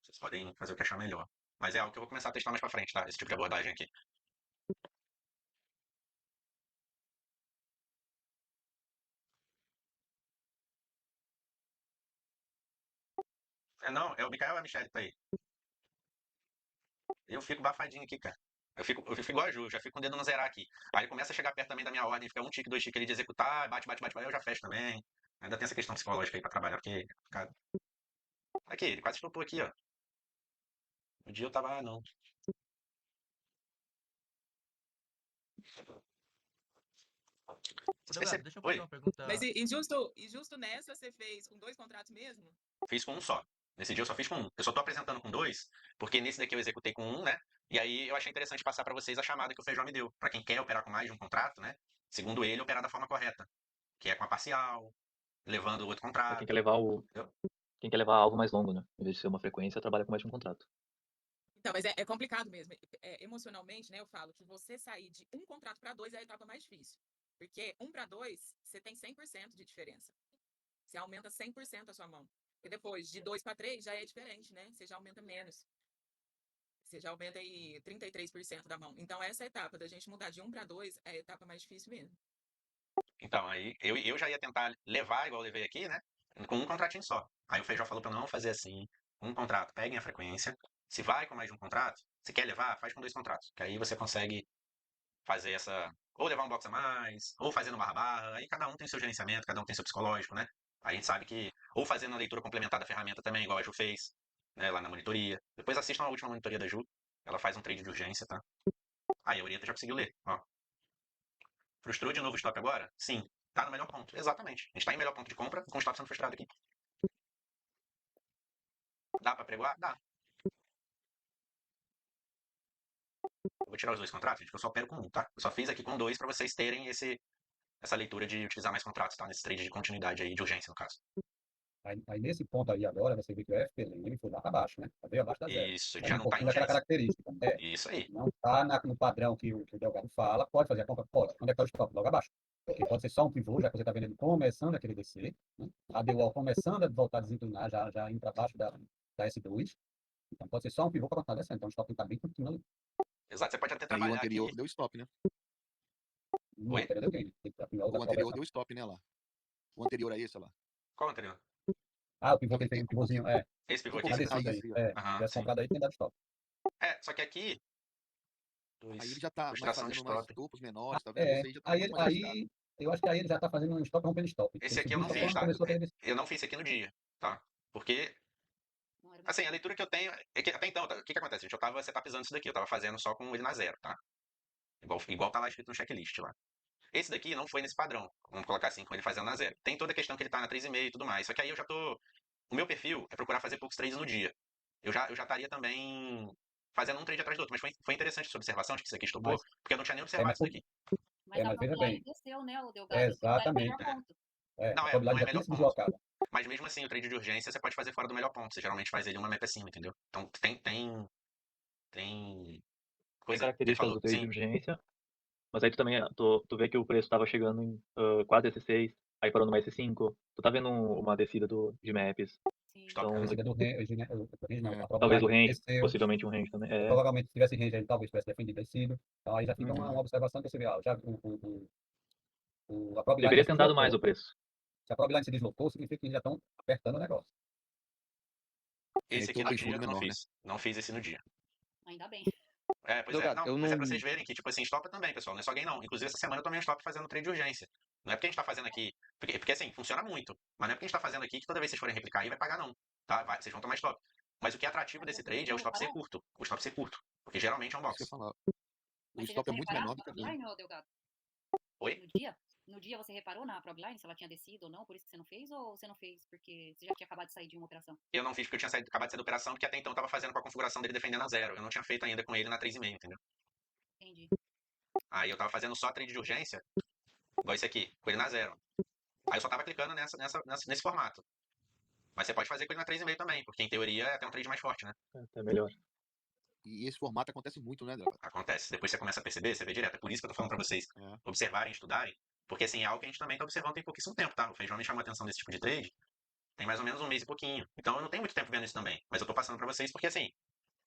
Vocês podem fazer o que achar melhor. Mas é algo que eu vou começar a testar mais pra frente, tá? Esse tipo de abordagem aqui. Não, é o Mikael ou a Michelle que tá aí? Eu fico bafadinho aqui, cara. Eu fico igual a Ju, já fico com o dedo no zerar aqui. Aí começa a chegar perto também da minha ordem, fica um tique, 2 tique ali de executar, bate, aí eu já fecho também. Ainda tem essa questão psicológica aí pra trabalhar, porque, cara... Aqui, ele quase flopou aqui, ó. No dia eu tava, não. Delgado, deixa eu fazer Oi, uma pergunta. Mas e justo nessa você fez com 2 contratos mesmo? fiz com um só. Nesse dia eu só fiz com um. Eu só tô apresentando com 2, porque nesse daqui eu executei com um, né? E aí eu achei interessante passar pra vocês a chamada que o Feijó me deu. Pra quem quer operar com mais de um contrato, né? Segundo ele, operar da forma correta. Que é com a parcial, levando o outro Pra contrato. quem quer levar Entendeu? quem quer levar algo mais longo, né? Em vez de ser uma frequência, trabalha com mais de um contrato. Então, mas é complicado mesmo. Emocionalmente, né? Eu falo que você sair de um contrato para 2 é a etapa mais difícil. Porque 1 para 2, você tem 100% de diferença. Você aumenta 100% a sua mão. E depois, de 2 para 3, já é diferente, né? Você já aumenta menos. Você já aumenta aí 33% da mão. Então, essa etapa da gente mudar de 1 para 2 é a etapa mais difícil mesmo. Então, aí eu já ia tentar levar, igual eu levei aqui, né? Com um contratinho só. Aí o Feijó falou pra eu não fazer assim. Um contrato, peguem a frequência. Se vai com mais de um contrato, se quer levar, faz com 2 contratos. Que aí você consegue fazer essa. Ou levar um box a mais, ou fazer no barra-barra. Aí cada um tem seu gerenciamento, cada um tem seu psicológico, né? Aí a gente sabe que. Ou fazendo a leitura complementar da ferramenta também, igual a Ju fez, né? Lá na monitoria. Depois assistam a última monitoria da Ju. Ela faz um trade de urgência, tá? Aí a Orienta já conseguiu ler, ó. Frustrou de novo o stop agora? Sim. Tá no melhor ponto. Exatamente. A gente tá em melhor ponto de compra com o stop sendo frustrado aqui. Dá pra pregoar? Dá. Eu vou tirar os 2 contratos, gente, que eu só opero com um, tá? Eu só fiz aqui com 2 pra vocês terem essa leitura de utilizar mais contratos, tá? Nesse trade de continuidade aí, de urgência, no caso. Aí nesse ponto aí agora, você vê que o FPLM foi lá para baixo, né? Veio abaixo da zero. Isso, ele Sai já um não tá em pouquinho daquela urgência. característica. É, Isso aí. não está no padrão que o Delgado fala, pode fazer a compra? Pode. Onde é que está o stop? Logo abaixo. Porque pode ser só um pivô, já que você está vendo ele começando a querer descer, né? A DWAL começando a voltar a desinclinar, já indo para baixo da S2. Então pode ser só um pivô para continuar descendo. Então o stop está bem continuando ali. Exato, você pode até Aí o trabalhar anterior aqui. deu stop, né? Não, Oi? deu gain. O anterior deu stop, né, lá. O anterior a esse, lá. Qual o anterior? Ah, o pivô que ele tem, um pivôzinho, Esse pivô Um aqui, na você tá pouquinho descida aí, aí. esse, ó. Se Aham, tivesse sim. comprado aí, tem dado stop. Só que aqui. Aí ele já tá mais Frustração de fazendo mais stop. topos menores, tá vendo? Esse aí já tá Aí, muito mais arriscado. aí eu acho que aí ele já está fazendo um stop rompendo stop. Esse Ele aqui eu subiu não só fiz, quando tá? começou a querer descer. Eu não fiz esse aqui no dia, tá? Porque, Não era assim, a leitura que eu tenho é que até então, o que acontece, gente? Eu tava setupizando isso daqui, eu tava fazendo só com ele na zero, tá? Igual tá lá escrito no checklist lá. Esse daqui não foi nesse padrão, vamos colocar assim, com ele fazendo na zero. Tem toda a questão que ele tá na 3,5 e tudo mais, só que aí eu já tô... O meu perfil é procurar fazer poucos trades no dia. Eu já estaria também fazendo um trade atrás do outro, mas foi interessante essa observação de que isso aqui estopou, Mas, porque eu não tinha nem observado mas, isso daqui. Mas a mas veja Propline bem, desceu, né, o Delgado? A Propline é o exatamente. melhor ponto. A Não probabilidade é já tinha melhor se ponto. deslocado. Mas mesmo assim, o trade de urgência você pode fazer fora do melhor ponto. Você geralmente faz ele uma map acima, entendeu? Então tem Tem coisa. Ele características falou, do trade de sim. urgência, mas aí tu também, tu vê que o preço tava chegando em 4 S6, aí parou numa S5. Tu tá vendo uma descida de maps. Sim. Stop Então, A descida do range, né? O range não, É. a talvez o probabilidade range, desceu. possivelmente um range também. Provavelmente, se tivesse range, ele talvez tivesse defendido descido. Então aí já fica uma Uhum. observação que você vê, ó, já a probabilidade Deveria já se ter dado mais deslocou. o preço. Se a probabilidade se deslocou, significa que eles já estão apertando o negócio. Esse aqui então no tem dia fundo eu não menor, né? fiz. Não fiz esse no dia. Ainda bem. Pois é. Delgado, Não, eu mas é não. pra vocês verem que, tipo assim, stop também, pessoal. Não é só gain, não. Inclusive, essa semana eu tomei um stop fazendo trade de urgência. Não é porque a gente tá fazendo aqui. Porque assim, funciona muito. Mas não é porque a gente tá fazendo aqui que toda vez que vocês forem replicar aí vai pagar, não. Tá? Vocês vão tomar stop. Mas o que é atrativo Mas desse você trade é o já stop ser reparou? curto. O stop ser curto. Porque geralmente é um Isso que eu ia box. falar. O Mas você já stop é tinha muito reparado menor na do que a Propline, ô Delgado? Oi? No dia? No dia você reparou na Propline, se ela tinha descido ou não, por isso que você não fez? Ou você não fez porque você já tinha acabado de sair de uma operação? Eu não fiz porque eu tinha acabado de sair da operação, porque até então eu tava fazendo com a configuração dele defendendo a zero. Eu não tinha feito ainda com ele na 3,5, entendeu? Entendi. Aí eu tava fazendo só trade de urgência, igual esse aqui, com ele na zero. Aí eu só tava clicando nesse formato. Mas você pode fazer com ele na 3,5 também, porque em teoria é até um trade mais forte, né? É melhor. E esse formato acontece muito, né, Delgado? Acontece. Depois você começa a perceber, você vê direto. É por isso que eu tô falando pra vocês É. observarem, estudarem, porque assim, é algo que a gente também tá observando tem pouquíssimo tempo, tá? O Feijão me chamou a atenção desse tipo de trade tem mais ou menos um mês e pouquinho. Então eu não tenho muito tempo vendo isso também. Mas eu tô passando pra vocês porque assim,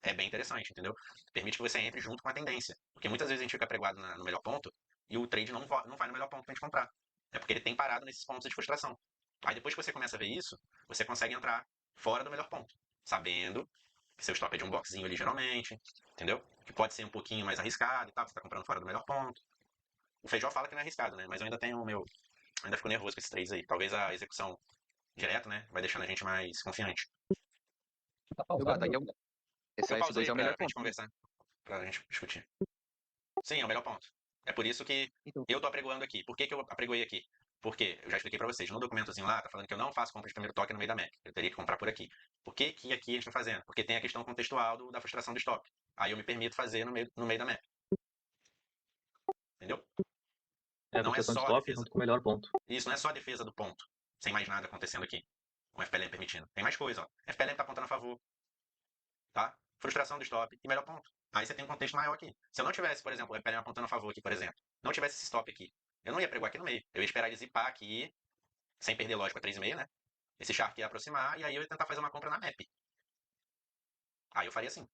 é bem interessante, entendeu? Permite que você entre junto com a tendência. Porque muitas vezes a gente fica pregado no melhor ponto e o trade não vai no melhor ponto pra gente comprar. É porque ele tem parado nesses pontos de frustração. Aí depois que você começa a ver isso, você consegue entrar fora do melhor ponto, sabendo que seu stop é de um boxzinho ali geralmente, entendeu? Que pode ser um pouquinho mais arriscado e tal, você tá comprando fora do melhor ponto. O Feijó fala que não é arriscado, né? Mas eu ainda tenho o meu. Ainda fico nervoso com esses trades aí. Talvez a execução direto, né? Vai deixando a gente mais confiante. Tá pausado, Delgado, aí meu. esse Eu pausei S2 é o pra melhor gente ponto, né? conversar, pra gente discutir. Sim, é o melhor ponto. É por isso que Então, eu tô apregoando aqui. Por que eu apregoei aqui? Porque eu já expliquei pra vocês, no documentozinho lá, tá falando que eu não faço compra de primeiro toque no meio da map. Eu teria que comprar por aqui. Por que que aqui a gente tá fazendo? Porque tem a questão contextual da frustração do stop. Aí eu me permito fazer no meio da map. Entendeu? É a Não é frustração de só a stop defesa. junto com o melhor ponto. Isso não é só a defesa do ponto. Sem mais nada acontecendo aqui. Com o FPLM permitindo. Tem mais coisa, ó. FPLM tá apontando a favor. Tá? Frustração do stop e melhor ponto. Aí você tem um contexto maior aqui. Se eu não tivesse, por exemplo, o FPLM apontando a favor aqui, por exemplo, não tivesse esse stop aqui, eu não ia pregar aqui no meio. Eu ia esperar ele zipar aqui, sem perder lógico a 3,5, né? Esse Shark ia aproximar e aí eu ia tentar fazer uma compra na map. Aí eu faria assim.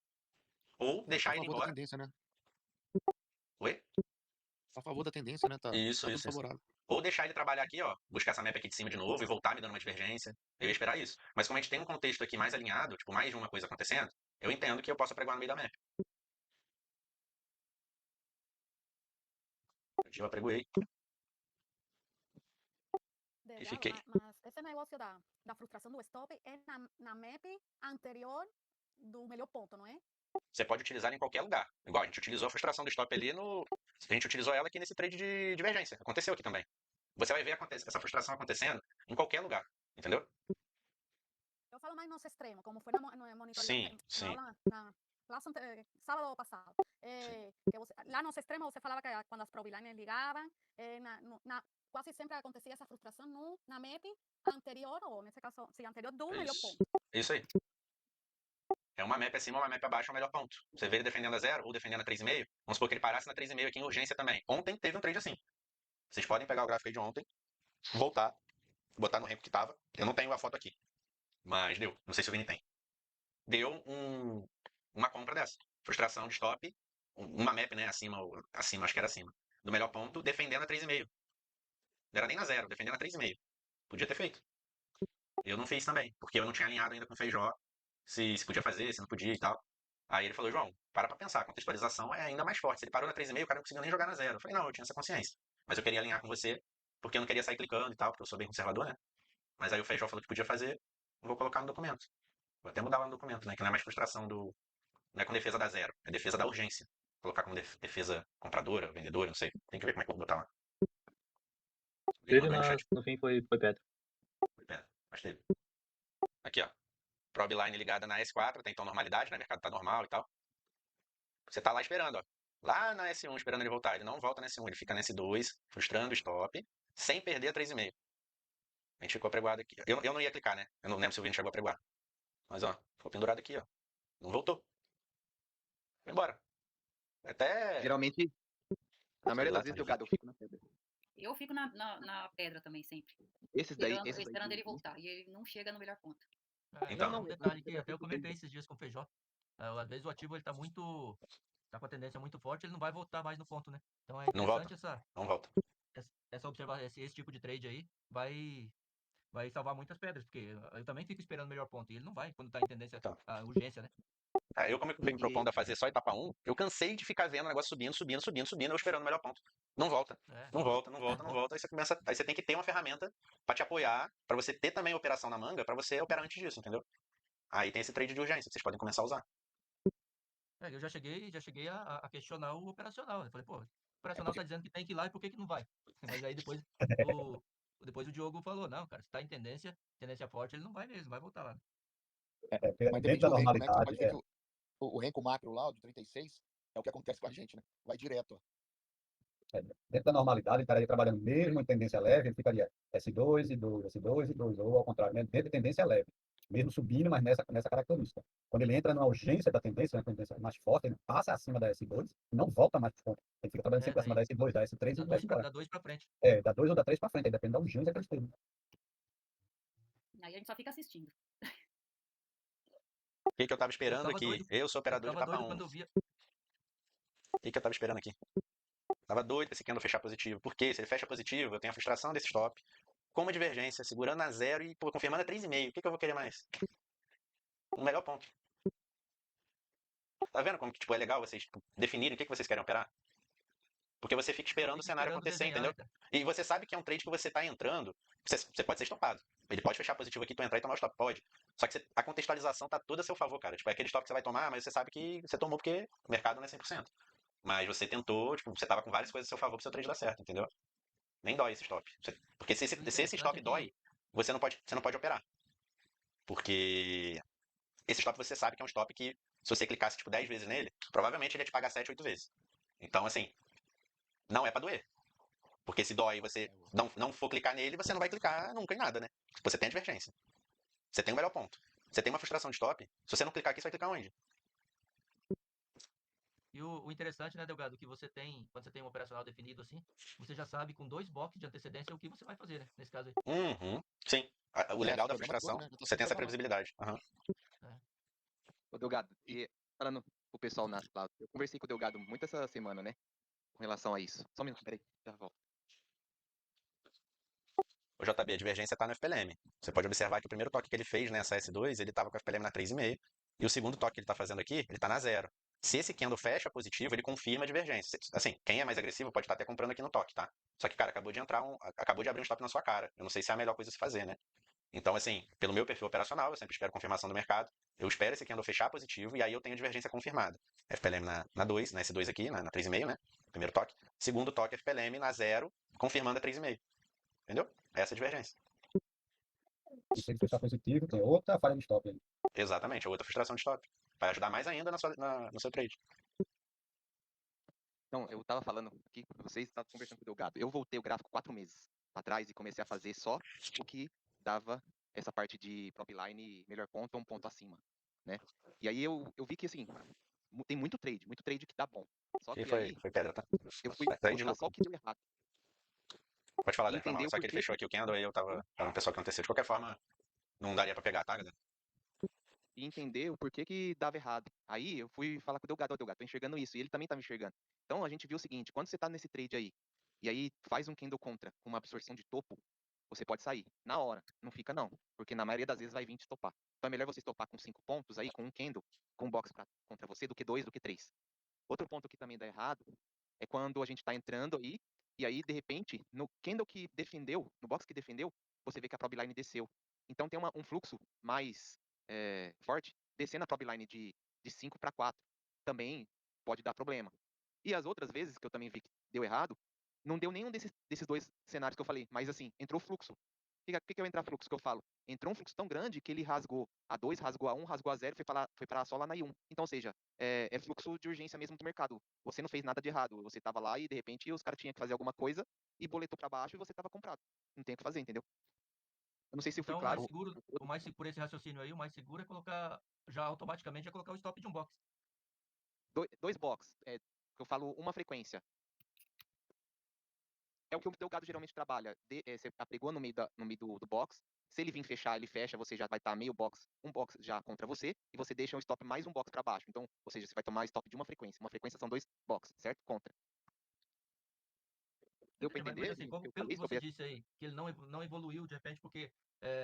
Ou Tá deixar a ele favor da embora. tendência, né? Oi? Tá a favor da tendência, né? Tá Isso, tudo isso, isso. favorável. Ou deixar ele trabalhar aqui, ó, buscar essa map aqui de cima de novo e voltar me dando uma divergência. Eu ia esperar isso. Mas como a gente tem um contexto aqui mais alinhado, tipo, mais de uma coisa acontecendo, eu entendo que eu posso pregar no meio da map. Eu apregoei e Delgado, fiquei. mas esse negócio da frustração do stop é na map anterior do melhor ponto, não é? Você pode utilizar em qualquer lugar. Igual a gente utilizou a frustração do stop ali no. A gente utilizou ela aqui nesse trade de divergência. Aconteceu aqui também. Você vai ver essa frustração acontecendo em qualquer lugar. Entendeu? Eu falo mais no extremo, como foi no monitorio Sim, sim. sábado passado. que lá nos extremos você falava que quando as probilines ligavam, quase sempre acontecia essa frustração na MEP anterior, ou nesse caso, sim, anterior do melhor Isso. ponto. Isso aí. É uma map acima, uma map abaixo, é o melhor ponto. Você vê ele defendendo a 0 ou defendendo a 3,5. Vamos supor que ele parasse na 3,5 aqui em urgência também. Ontem teve um trade assim. Vocês podem pegar o gráfico aí de ontem, voltar, botar no rank que tava. Eu não tenho a foto aqui, mas deu. Não sei se o Vini tem. Deu uma compra dessa. Frustração de stop. Uma map, né? Acima, acho que era acima. Do melhor ponto, defendendo a 3,5. Não era nem na 0, defendendo a 3,5. Podia ter feito. Eu não fiz também, porque eu não tinha alinhado ainda com o Feijó se podia fazer, se não podia e tal. Aí ele falou, João, para pensar, a contextualização é ainda mais forte. Se ele parou na 3,5, o cara não conseguiu nem jogar na 0. Eu falei, não, eu tinha essa consciência. Mas eu queria alinhar com você, porque eu não queria sair clicando e tal, porque eu sou bem conservador, né? Mas aí o Feijó falou que podia fazer, vou colocar no documento. Vou até mudar lá no documento, né? Que não é mais frustração do. Não é com defesa da 0, é defesa da urgência. Colocar como defesa compradora, vendedora, não sei. Tem que ver como é que eu vou botar lá. Teve no fim foi Petro. Foi Petro, mas teve. Aqui, ó. Prob line ligada na S4, tem então normalidade, né? O mercado tá normal e tal. Você tá lá esperando, ó. Lá na S1 esperando ele voltar. Ele não volta na S1, ele fica na S2, frustrando o stop, sem perder a 3,5. A gente ficou apregoado aqui. Eu não ia clicar, né? Eu não lembro se o Vini chegou a apregoar. Mas, ó, ficou pendurado aqui, ó. Não voltou. Foi embora. Até. Geralmente, na maioria das vezes, Lá, Delgado, eu fico na pedra. Eu fico na pedra também, sempre. Esses daí. Esperando ele voltar. E ele não chega no melhor ponto. Então. Um detalhe que até eu comentei esses dias com o Feijó. Às vezes o ativo ele tá com a tendência muito forte, ele não vai voltar mais no ponto, né? Então é Não volta. interessante Não volta. essa observação, esse tipo de trade aí vai salvar muitas pedras, porque eu também fico esperando o melhor ponto, e ele não vai quando tá em tendência a urgência, né? Eu, como eu venho me propondo a fazer só etapa 1, eu cansei de ficar vendo o negócio subindo, eu esperando o melhor ponto. Não volta. Não volta. Aí você tem que ter uma ferramenta pra te apoiar, pra você ter também operação na manga, pra você operar antes disso, entendeu? Aí tem esse trade de urgência, que vocês podem começar a usar. Eu já cheguei a questionar o operacional. Eu falei, pô, o operacional tá dizendo que tem que ir lá e por que não vai? Mas aí depois o Diogo falou, não, cara, se tá em tendência forte, ele não vai mesmo, vai voltar lá. Mas depende do renko, né? Você pode ver que o renko macro lá, o de 36, é o que acontece com a gente, né? Vai direto, ó. Dentro da normalidade, ele estaria trabalhando mesmo em tendência leve, ele ficaria S2 e 2, S2 e 2, ou ao contrário, né? Dentro de tendência leve, mesmo subindo, mas nessa característica. Quando ele entra na urgência da tendência, né, tendência mais forte, ele passa acima da S2 e não volta mais para o ponto. Ele fica trabalhando sempre acima da S2, da S3 e da S4. Dá 2 para frente. Dá 2 ou dá 3 para frente, aí depende da urgência que eles têm. Aí a gente só fica assistindo. O que eu tava esperando aqui? Eu sou operador de etapa 1. O que eu tava esperando aqui? Tava doido pra esse candle fechar positivo. Porque se ele fecha positivo, eu tenho a frustração desse stop. Com uma divergência, segurando na 0 e confirmando a 3,5. O que eu vou querer mais? O melhor ponto. Tá vendo como que é legal vocês definirem o que vocês querem operar? Porque você fica esperando o cenário acontecer, entendeu? E você sabe que é um trade que você tá entrando, você pode ser estopado. Ele pode fechar positivo aqui, tu entrar e tomar o stop, pode. Só que a contextualização tá toda a seu favor, cara. É aquele stop que você vai tomar, mas você sabe que você tomou porque o mercado não é 100%. Mas você tentou, você tava com várias coisas a seu favor pro seu trade dar certo, entendeu? Nem dói esse stop. Porque se esse stop dói, você não pode operar. Porque esse stop você sabe que é um stop que, se você clicasse 10 vezes nele, provavelmente ele ia te pagar 7, 8 vezes. Então, assim, não é pra doer. Porque se dói e você não for clicar nele, você não vai clicar nunca em nada, né? Você tem a divergência. Você tem o melhor ponto. Você tem uma frustração de stop. Se você não clicar aqui, você vai clicar onde? E o interessante, né, Delgado, que você tem, quando você tem um operacional definido assim, você já sabe com 2 blocos de antecedência o que você vai fazer, né? Nesse caso aí. Sim. O legal da frustração, você tem essa previsibilidade. Ô, Delgado, e falando pro pessoal nas clouds, eu conversei com o Delgado muito essa semana, né? Com relação a isso. Só um minuto, peraí, já volto. O JB, a divergência tá no FPLM. Você pode observar que o primeiro toque que ele fez nessa S2, ele tava com o FPLM na 3,5. E o segundo toque que ele tá fazendo aqui, ele tá na 0. Se esse candle fecha positivo, ele confirma a divergência. Assim, quem é mais agressivo pode estar até comprando aqui no toque, tá? Só que, cara, acabou de abrir um stop na sua cara. Eu não sei se é a melhor coisa a se fazer, né? Então, assim, pelo meu perfil operacional, eu sempre espero confirmação do mercado. Eu espero esse candle fechar positivo e aí eu tenho a divergência confirmada. FPLM na 2, na S2 aqui, na 3,5, né? Primeiro toque. Segundo toque, FPLM na 0, confirmando a 3,5. Entendeu? Essa é a divergência. E se ele fechar positivo, tem outra falha de stop aí. Exatamente, outra frustração de stop. Vai ajudar mais ainda no seu trade. Então, eu tava falando aqui com vocês, tava conversando com o Delgado. Eu voltei o gráfico 4 meses atrás e comecei a fazer só o que dava essa parte de prop line, melhor ponto ou um ponto acima, né? E aí eu vi que, assim, tem muito trade que dá bom. Só E que aí foi pedra, tá? eu fui Trade de buscar só lucro. o que deu errado. Pode falar, E Dan, foi mal. entender o Só que ele porquê fechou aqui o candle e eu tava falando pessoal que aconteceu. De qualquer forma, não daria pra pegar, tá, galera? e entender o porquê que dava errado. Aí eu fui falar com o Delgado, ó, Delgado, tô enxergando isso, e ele também tava enxergando. Então a gente viu o seguinte, quando você tá nesse trade aí, e aí faz um candle contra com uma absorção de topo, você pode sair na hora, não fica não, porque na maioria das vezes vai vir te estopar. Então é melhor você estopar com 5 pontos aí, com um candle, com um box contra você, do que 2, do que 3. Outro ponto que também dá errado é quando a gente tá entrando aí, e aí de repente, no candle que defendeu, no box que defendeu, você vê que a prob line desceu. Então tem um fluxo mais forte, descendo a prob line de 5 para 4. Também pode dar problema. E as outras vezes que eu também vi que deu errado, não deu nenhum desses dois cenários que eu falei, mas assim, entrou fluxo. O que é o entrar fluxo que eu falo? Entrou um fluxo tão grande que ele rasgou a 2, rasgou a 1, rasgou a 0 e foi para só lá na I1. Então, ou seja, é fluxo de urgência mesmo do mercado. Você não fez nada de errado. Você estava lá e de repente os caras tinham que fazer alguma coisa e boletou para baixo e você estava comprado. Não tem o que fazer, entendeu? Eu não sei se eu fui Então, claro. por esse raciocínio aí, o mais seguro é colocar, já automaticamente, é colocar o stop de um box. Dois box, que eu falo uma frequência. É o que o Delgado geralmente trabalha. Você apregou no meio do box. Se ele vir fechar, ele fecha, você já vai estar meio box, um box já contra você, e você deixa um stop mais um box para baixo. Então, ou seja, você vai tomar stop de uma frequência. Uma frequência são 2 boxes, certo? Contra. Deu para Mas entender? assim, Eu pelo falei que você sobre disse aí, que ele não evoluiu de repente porque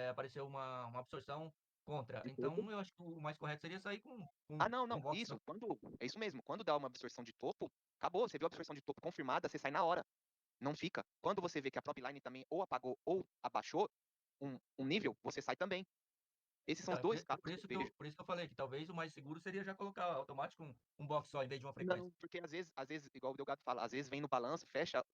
apareceu uma absorção contra. de Então, topo. eu acho que o mais correto seria sair com Ah, não, um não. box, Isso, não? é isso mesmo. Quando dá uma absorção de topo, acabou. Você viu a absorção de topo confirmada, você sai na hora. Não fica. Quando você vê que a prop line também ou apagou ou abaixou um nível, você sai também. Esses são Então, os dois casos por que eu isso vejo. por isso que eu falei que talvez o mais seguro seria já colocar automático um box só em vez de uma frequência. Não, porque às vezes, igual o Delgado fala, às vezes vem no balanço, fecha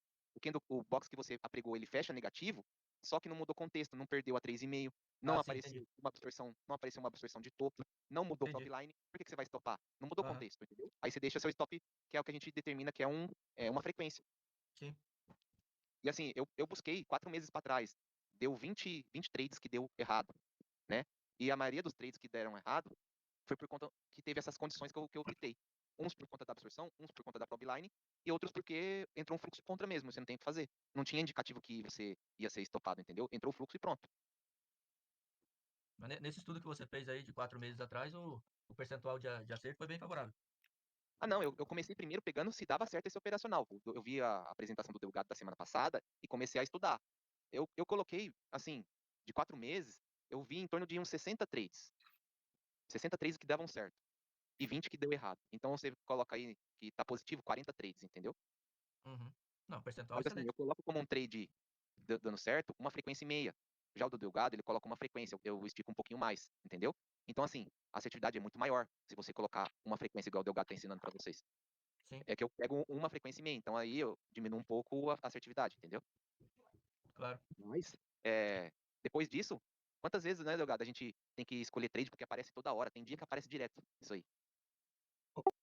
o box que você apregou, ele fecha negativo, só que não mudou contexto, não perdeu a 3,5, não Ah, sim, apareceu entendi. não apareceu uma absorção de topo, não mudou prop Entendi. line. Por que você vai stopar? Não mudou Aham. contexto, entendeu? Aí você deixa seu stop, que é o que a gente determina que é uma frequência. Sim. E assim, eu busquei 4 meses para trás, deu 20 trades que deu errado, né? E a maioria dos trades que deram errado foi por conta que teve essas condições que eu citei. Uns por conta da absorção, uns por conta da prob line, e outros porque entrou um fluxo contra mesmo, você não tem o que fazer. Não tinha indicativo que você ia ser estopado, entendeu? Entrou o fluxo e pronto. Mas nesse estudo que você fez aí de 4 meses atrás, o percentual de acerto foi bem favorável. Ah, não, eu comecei primeiro pegando se dava certo esse operacional. Eu vi a apresentação do Delgado da semana passada e comecei a estudar. Eu coloquei, assim, de 4 meses, eu vi em torno de uns 60 trades. 60 trades que davam certo. E 20 que deu errado. Então você coloca aí que tá positivo 40 trades, entendeu? Uhum. Não, percentual Mas assim, excelente. eu coloco como um trade dando certo uma frequência e meia. Já o do Delgado, ele coloca uma frequência, eu estico um pouquinho mais, entendeu? Então, assim, a assertividade é muito maior se você colocar uma frequência igual o Delgado tá ensinando para vocês. Sim. É que eu pego uma frequência e meia, então aí eu diminuo um pouco a assertividade, entendeu? Claro. Mas, depois disso, quantas vezes, né, Delgado, a gente tem que escolher trade porque aparece toda hora, tem dia que aparece direto isso aí.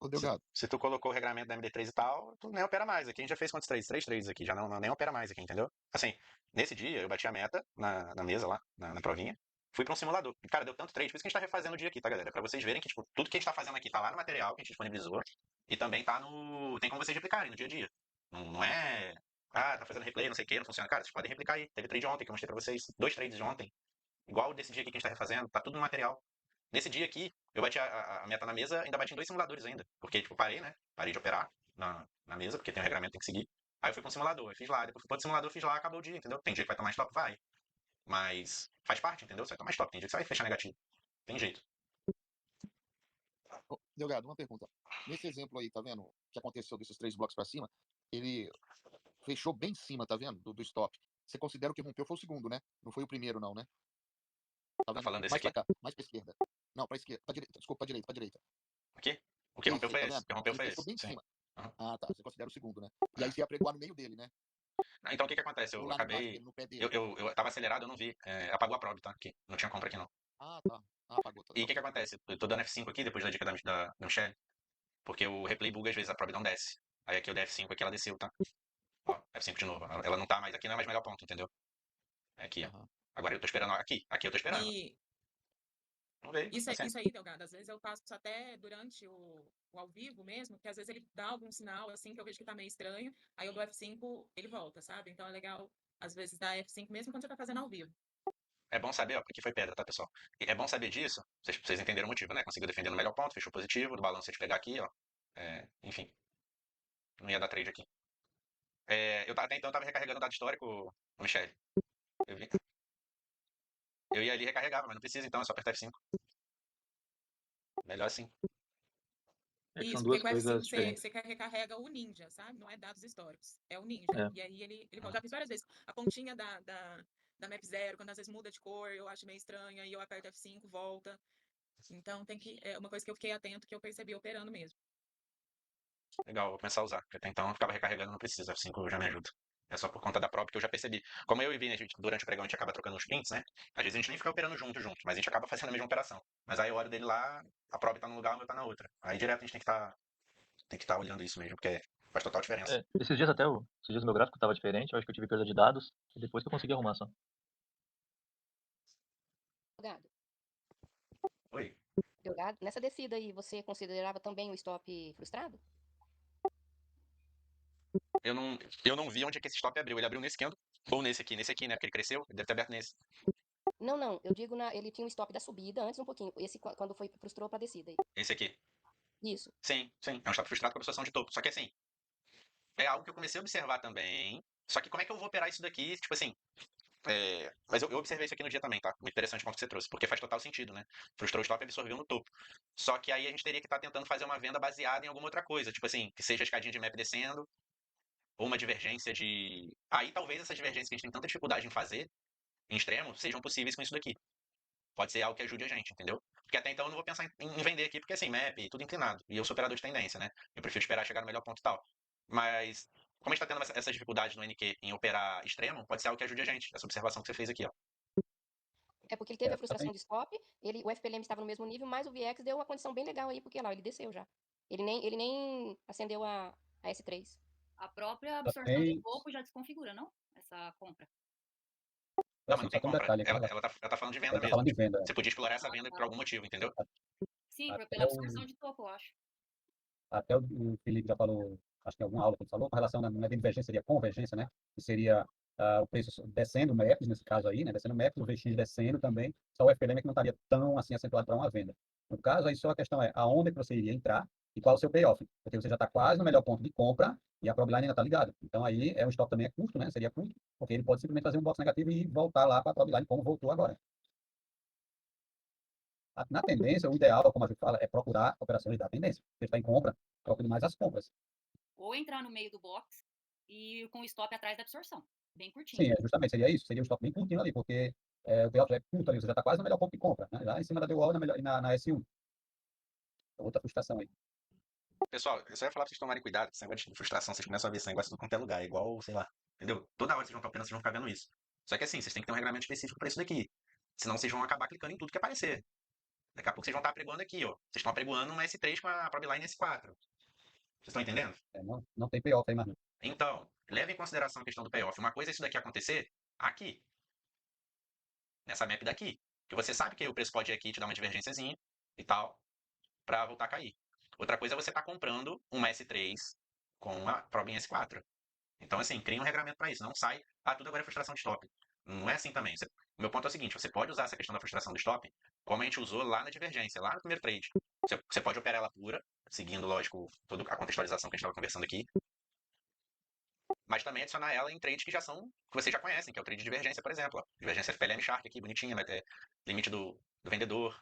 Ô, Delgado, Se tu colocou o regramento da MD3 e tal, tu nem opera mais. Aqui a gente já fez quantos trades? 3 trades aqui, já nem opera mais aqui, entendeu? Assim, nesse dia eu bati a meta na mesa lá, na provinha, fui pra um simulador. E, cara, deu tanto trade, por isso que a gente tá refazendo o dia aqui, tá, galera? Pra vocês verem que, tipo, tudo que a gente tá fazendo aqui tá lá no material que a gente disponibilizou e também tá no... tem como vocês replicarem no dia a dia. Não é... Ah, tá fazendo replay, não sei o que, não funciona. Cara, vocês podem replicar aí. Teve trade ontem que eu mostrei pra vocês. 2 trades de ontem. Igual desse dia aqui que a gente tá refazendo, tá tudo no material. Nesse dia aqui, eu bati a meta na mesa, ainda bati em 2 simuladores ainda. Porque, tipo, parei, né? Parei de operar na mesa, porque tem um regramento, tem que seguir. Aí eu fui pra um simulador, eu fiz lá. Depois fui pra outro simulador, fiz lá, acabou o dia, entendeu? Tem dia que vai tomar stop? Vai. Mas faz parte, entendeu? Você vai tomar stop, tem dia que você vai fechar negativo. Tem jeito. ô, Delgado, uma pergunta. Nesse exemplo aí, tá vendo? O que aconteceu desses 3 blocos pra cima, ele fechou bem em cima, tá vendo? Do stop. Você considera que rompeu foi o segundo, né? Não foi o primeiro, não, né? Tá Tá vendo? falando desse Mais aqui? pra cá, mais pra esquerda. Não, pra esquerda, pra direita, desculpa, pra direita. Aqui? O que Esse rompeu aí, foi tá esse. vendo? O que rompeu Ele foi fechou esse. bem em Sim. cima. Uhum. Ah, tá, você considera o segundo, né? E aí você ia pregoar no meio dele, né? Então o que que acontece? Ou Eu lá embaixo acabei. dele, no pé dele. Eu tava acelerado, eu não vi. Apagou a probe, tá? Aqui. Não tinha compra aqui, não. Ah, tá. Ah, apagou, tá, E o que que ok. acontece? Eu tô dando F5 aqui, depois da dica da Michelle. Porque o replay buga, às vezes a probe não desce. Aí aqui o DF5 aqui ela desceu, tá? Ó, F5 de novo. Ela não tá mais aqui, não é mais melhor ponto, entendeu? É aqui, ó. Agora eu tô esperando aqui. Aqui eu tô esperando. E Vamos ver, isso paciência. aí, Delgado, às vezes eu faço até durante o ao vivo mesmo, que às vezes ele dá algum sinal, assim, que eu vejo que tá meio estranho, aí eu dou F5, ele volta, sabe? Então é legal, às vezes, dar F5 mesmo quando você tá fazendo ao vivo. É bom saber, ó, porque foi pedra, tá, pessoal? E é bom saber disso, vocês entenderam o motivo, né? Conseguiu defender no melhor ponto, fechou positivo, do balanço de pegar aqui, ó. Enfim, não ia dar trade aqui. Até então eu tava recarregando o dado histórico, o Michele. Eu vi. Eu ia ali e recarregava, mas não precisa então, é só apertar F5. Melhor assim. É que Isso, são porque duas com o coisas F5 diferentes. você recarrega o ninja, sabe? Não é dados históricos, é o ninja. É. E aí ele volta. Já fiz várias vezes. A pontinha da map 0, quando às vezes muda de cor, eu acho meio estranho, aí eu aperto F5, volta. Então é uma coisa que eu fiquei atento, que eu percebi operando mesmo. Legal, vou começar a usar. Porque até então eu ficava recarregando, não precisa. F5 já me ajuda. É só por conta da prop que eu já percebi. Como eu e Vini, durante o pregão a gente acaba trocando os prints, né? Às vezes a gente nem fica operando junto, mas a gente acaba fazendo a mesma operação. Mas aí eu olho dele lá, a prop tá num lugar, o meu tá na outra. Aí direto a gente tem que estar olhando isso mesmo, porque faz total diferença. Esses dias o meu gráfico tava diferente, eu acho que eu tive perda de dados, e depois que eu consegui arrumar só. Delgado, Oi. Delgado, nessa descida aí, você considerava também o stop frustrado? Eu não vi onde é que esse stop abriu. Ele abriu nesse candle ou nesse aqui, né? Porque ele cresceu, ele deve ter aberto nesse. Não, eu digo ele tinha um stop da subida antes um pouquinho. Esse quando frustrou pra descida aí. Esse aqui. Isso. Sim. É um stop frustrado com a absorção de topo. Só que assim, é algo que eu comecei a observar também. Só que como é que eu vou operar isso daqui? Tipo assim, mas eu observei isso aqui no dia também, tá? Muito interessante o ponto que você trouxe, porque faz total sentido, né? Frustrou o stop e absorveu no topo. Só que aí a gente teria que estar tentando fazer uma venda baseada em alguma outra coisa, tipo assim, que seja a escadinha de map descendo, ou uma divergência de. Aí talvez essas divergências que a gente tem tanta dificuldade em fazer, em extremo, sejam possíveis com isso daqui. Pode ser algo que ajude a gente, entendeu? Porque até então eu não vou pensar em vender aqui, porque assim, map, tudo inclinado. E eu sou operador de tendência, né? Eu prefiro esperar chegar no melhor ponto e tal. Mas, como a gente tá tendo essa dificuldade no NQ em operar extremo, pode ser algo que ajude a gente. Essa observação que você fez aqui, ó. É porque ele teve a frustração de stop, o FPLM estava no mesmo nível, mas o VX deu uma condição bem legal aí, porque lá ele desceu já. Ele nem acendeu a S3. A própria absorção tem- de topo já desconfigura, não? Essa compra. Não, Assim, mas não tem só tem um compra. detalhe, Ela tá falando de venda ela tá mesmo. falando de venda. Você podia explorar essa venda por algum motivo, entendeu? Sim, Até pela o- absorção de topo, eu acho. Até o Felipe já falou, acho que em alguma aula que ele falou, com relação, não é divergência, seria convergência, né? Que seria o preço descendo MEPs, nesse caso aí, né? Descendo MEPs, o VX descendo também, só o FPLM que não estaria tão assim acentuado para uma venda. No caso, aí só a questão é aonde você iria entrar e qual o seu payoff. Porque você já está quase no melhor ponto de compra e a Probline ainda está ligada. Então aí o stop também é curto, né? Seria curto, porque ele pode simplesmente fazer um box negativo e voltar lá para a Probline como voltou agora. Na tendência, o ideal, como a gente fala, é procurar operações da tendência. Você está em compra, procure mais as compras. Ou entrar no meio do box e com o stop atrás da absorção. Bem curtinho. Sim, justamente, seria isso. Seria um stop bem curtinho ali, porque o payoff é curto ali, você já está quase no melhor ponto de compra, né? Lá em cima da DWall e na S1. Outra frustração aí. Pessoal, eu só ia falar pra vocês tomarem cuidado com esse negócio de frustração. Vocês começam a ver esse negócio em tudo quanto é lugar. Igual, sei lá. Entendeu? Toda hora vocês vão estar operando, vocês vão ficar vendo isso. Só que assim, vocês têm que ter um regulamento específico para isso daqui. Senão vocês vão acabar clicando em tudo que aparecer. Daqui a pouco vocês vão estar apregoando aqui, ó. Vocês estão apregoando uma S3 com a Probline S4. Vocês estão entendendo? Não tem payoff aí, mano. Então, leve em consideração a questão do payoff. Uma coisa é isso daqui acontecer aqui. Nessa map daqui. Que você sabe que o preço pode ir aqui, te dar uma divergênciazinha e tal, pra voltar a cair. Outra coisa é você estar comprando uma S3 com uma Probin S4. Então, assim, cria um regramento para isso. Não sai, tudo agora é frustração de stop. Não é assim também. O meu ponto é o seguinte, você pode usar essa questão da frustração do stop como a gente usou lá na divergência, lá no primeiro trade. Você pode operar ela pura, seguindo, lógico, toda a contextualização que a gente estava conversando aqui. Mas também adicionar ela em trades que vocês já conhecem, que é o trade de divergência, por exemplo. Ó. Divergência FPLM Shark aqui, bonitinha, vai ter limite do vendedor.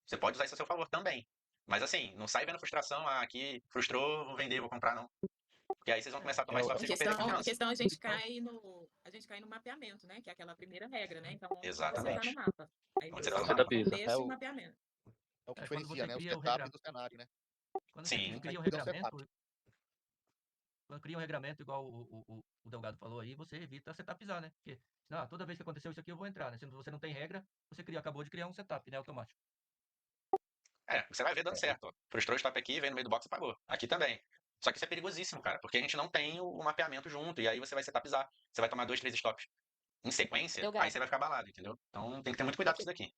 Você pode usar isso a seu favor também. Mas assim, não sai vendo frustração, aqui frustrou, vou vender, vou comprar, não. Porque aí vocês vão começar a tomar stop, vocês vão perder A confiança. questão é a gente cai no mapeamento, né? Que é aquela primeira regra, né? Então, onde você tá Exatamente. no mapa. Aí Onde você você tá no vai mapa. desse mapeamento. É o que Quando diferencia, você né? O cria o setup do cenário, né? Quando Sim. você cria um Aí tudo é um regramento, quando cria um regramento igual o Delgado falou aí, você evita setupizar, né? Porque senão, toda vez que aconteceu isso aqui, eu vou entrar, né? Se você não tem regra, você acabou de criar um setup, né? Automático. Você vai ver dando certo. Ó. Frustrou o stop aqui, veio no meio do box e pagou. Aqui também. Só que isso é perigosíssimo, cara, porque a gente não tem o mapeamento junto, e aí você vai setupizar. Você vai tomar 2, 3 stops em sequência, aí Delgado, você vai ficar abalado, entendeu? Então tem que ter muito cuidado com isso daqui.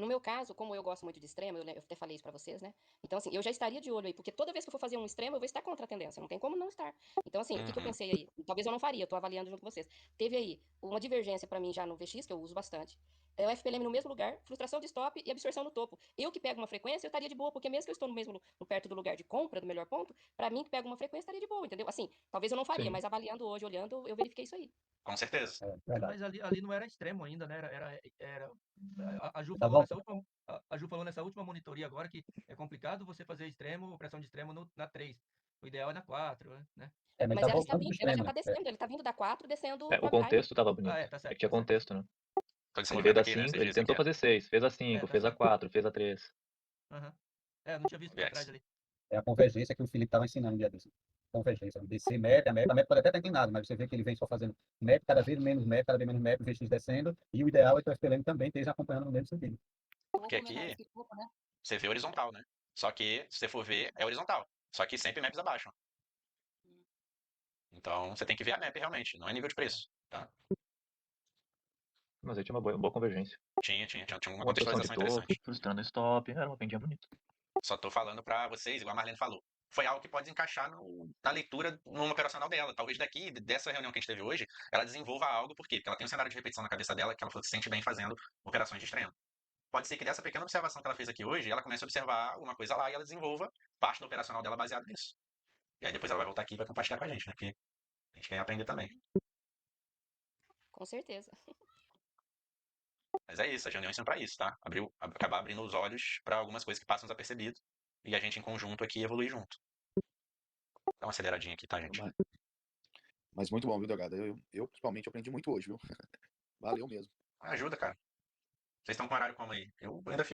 no meu caso, como eu gosto muito de extremo, eu até falei isso pra vocês, né? Então, assim, eu já estaria de olho aí, porque toda vez que eu for fazer um extremo, eu vou estar contra a tendência, não tem como não estar. Então, assim, o que eu Uhum. pensei aí? Talvez eu não faria, eu tô avaliando junto com vocês. Teve aí uma divergência pra mim já no VX, que eu uso bastante. É o FPLM no mesmo lugar, frustração de stop e absorção no topo. Eu que pego uma frequência, eu estaria de boa, porque mesmo que eu estou no mesmo, perto do lugar de compra, do melhor ponto, pra mim que pega uma frequência, estaria de boa, entendeu? Assim, talvez eu não faria, Sim. mas avaliando hoje, olhando, eu verifiquei isso aí. Com certeza. Mas ali não era extremo ainda, né? A Ju Tá falou bom. a Ju falou nessa última monitoria agora que é complicado você fazer extremo, pressão de extremo na 3. O ideal é na 4, né? Mas Mas tá ela está voltando pro vindo, ela já extremo, tá né? descendo, ele tá vindo da 4, descendo O pra drive. contexto tava bonito. Tá É certo, que tinha tá certo. contexto, né? Todo esse Ele veio movimento da aqui, né? 5, Esses ele dias tentou aqui, ó. fazer 6, fez a 5, tá fez a certo. 4, fez a 3. Aham. Não tinha visto pra Yes. trás ali. É a convergência que o Felipe estava ensinando um dia desse. Convergência, descer map, a map pode até estar inclinado, mas você vê que ele vem só fazendo map, cada vez menos map, cada vez menos map, o VX descendo, e o ideal é que o FPLM também esteja acompanhando no mesmo sentido. Porque aqui você vê horizontal, né? Só que, se você for ver, é horizontal. Só que sempre maps abaixo. Então, você tem que ver a map realmente, não é nível de preço, tá? Mas aí tinha uma boa convergência. Tinha uma Uma produção de contextualização topo, interessante. frustrando stop, era uma pendinha bonita. Só tô falando pra vocês, igual a Marlene falou. Foi algo que pode encaixar na leitura, no operacional dela. Talvez daqui, dessa reunião que a gente teve hoje, ela desenvolva algo. Por quê? Porque ela tem um cenário de repetição na cabeça dela que ela falou que se sente bem fazendo operações de extremo. Pode ser que dessa pequena observação que ela fez aqui hoje, ela comece a observar alguma coisa lá e ela desenvolva parte do operacional dela baseado nisso. E aí depois ela vai voltar aqui e vai compartilhar com a gente, né? Porque a gente quer aprender também. Com certeza. Mas é isso, as reuniões são pra isso, tá? Acabar abrindo os olhos pra algumas coisas que passam desapercebido e a gente em conjunto aqui evoluir junto. Dá uma aceleradinha aqui, tá, gente? Mas muito bom, viu, Delgado? Eu principalmente aprendi muito hoje, viu? Valeu mesmo. Ajuda, cara. Vocês estão com horário como aí? Eu ainda fico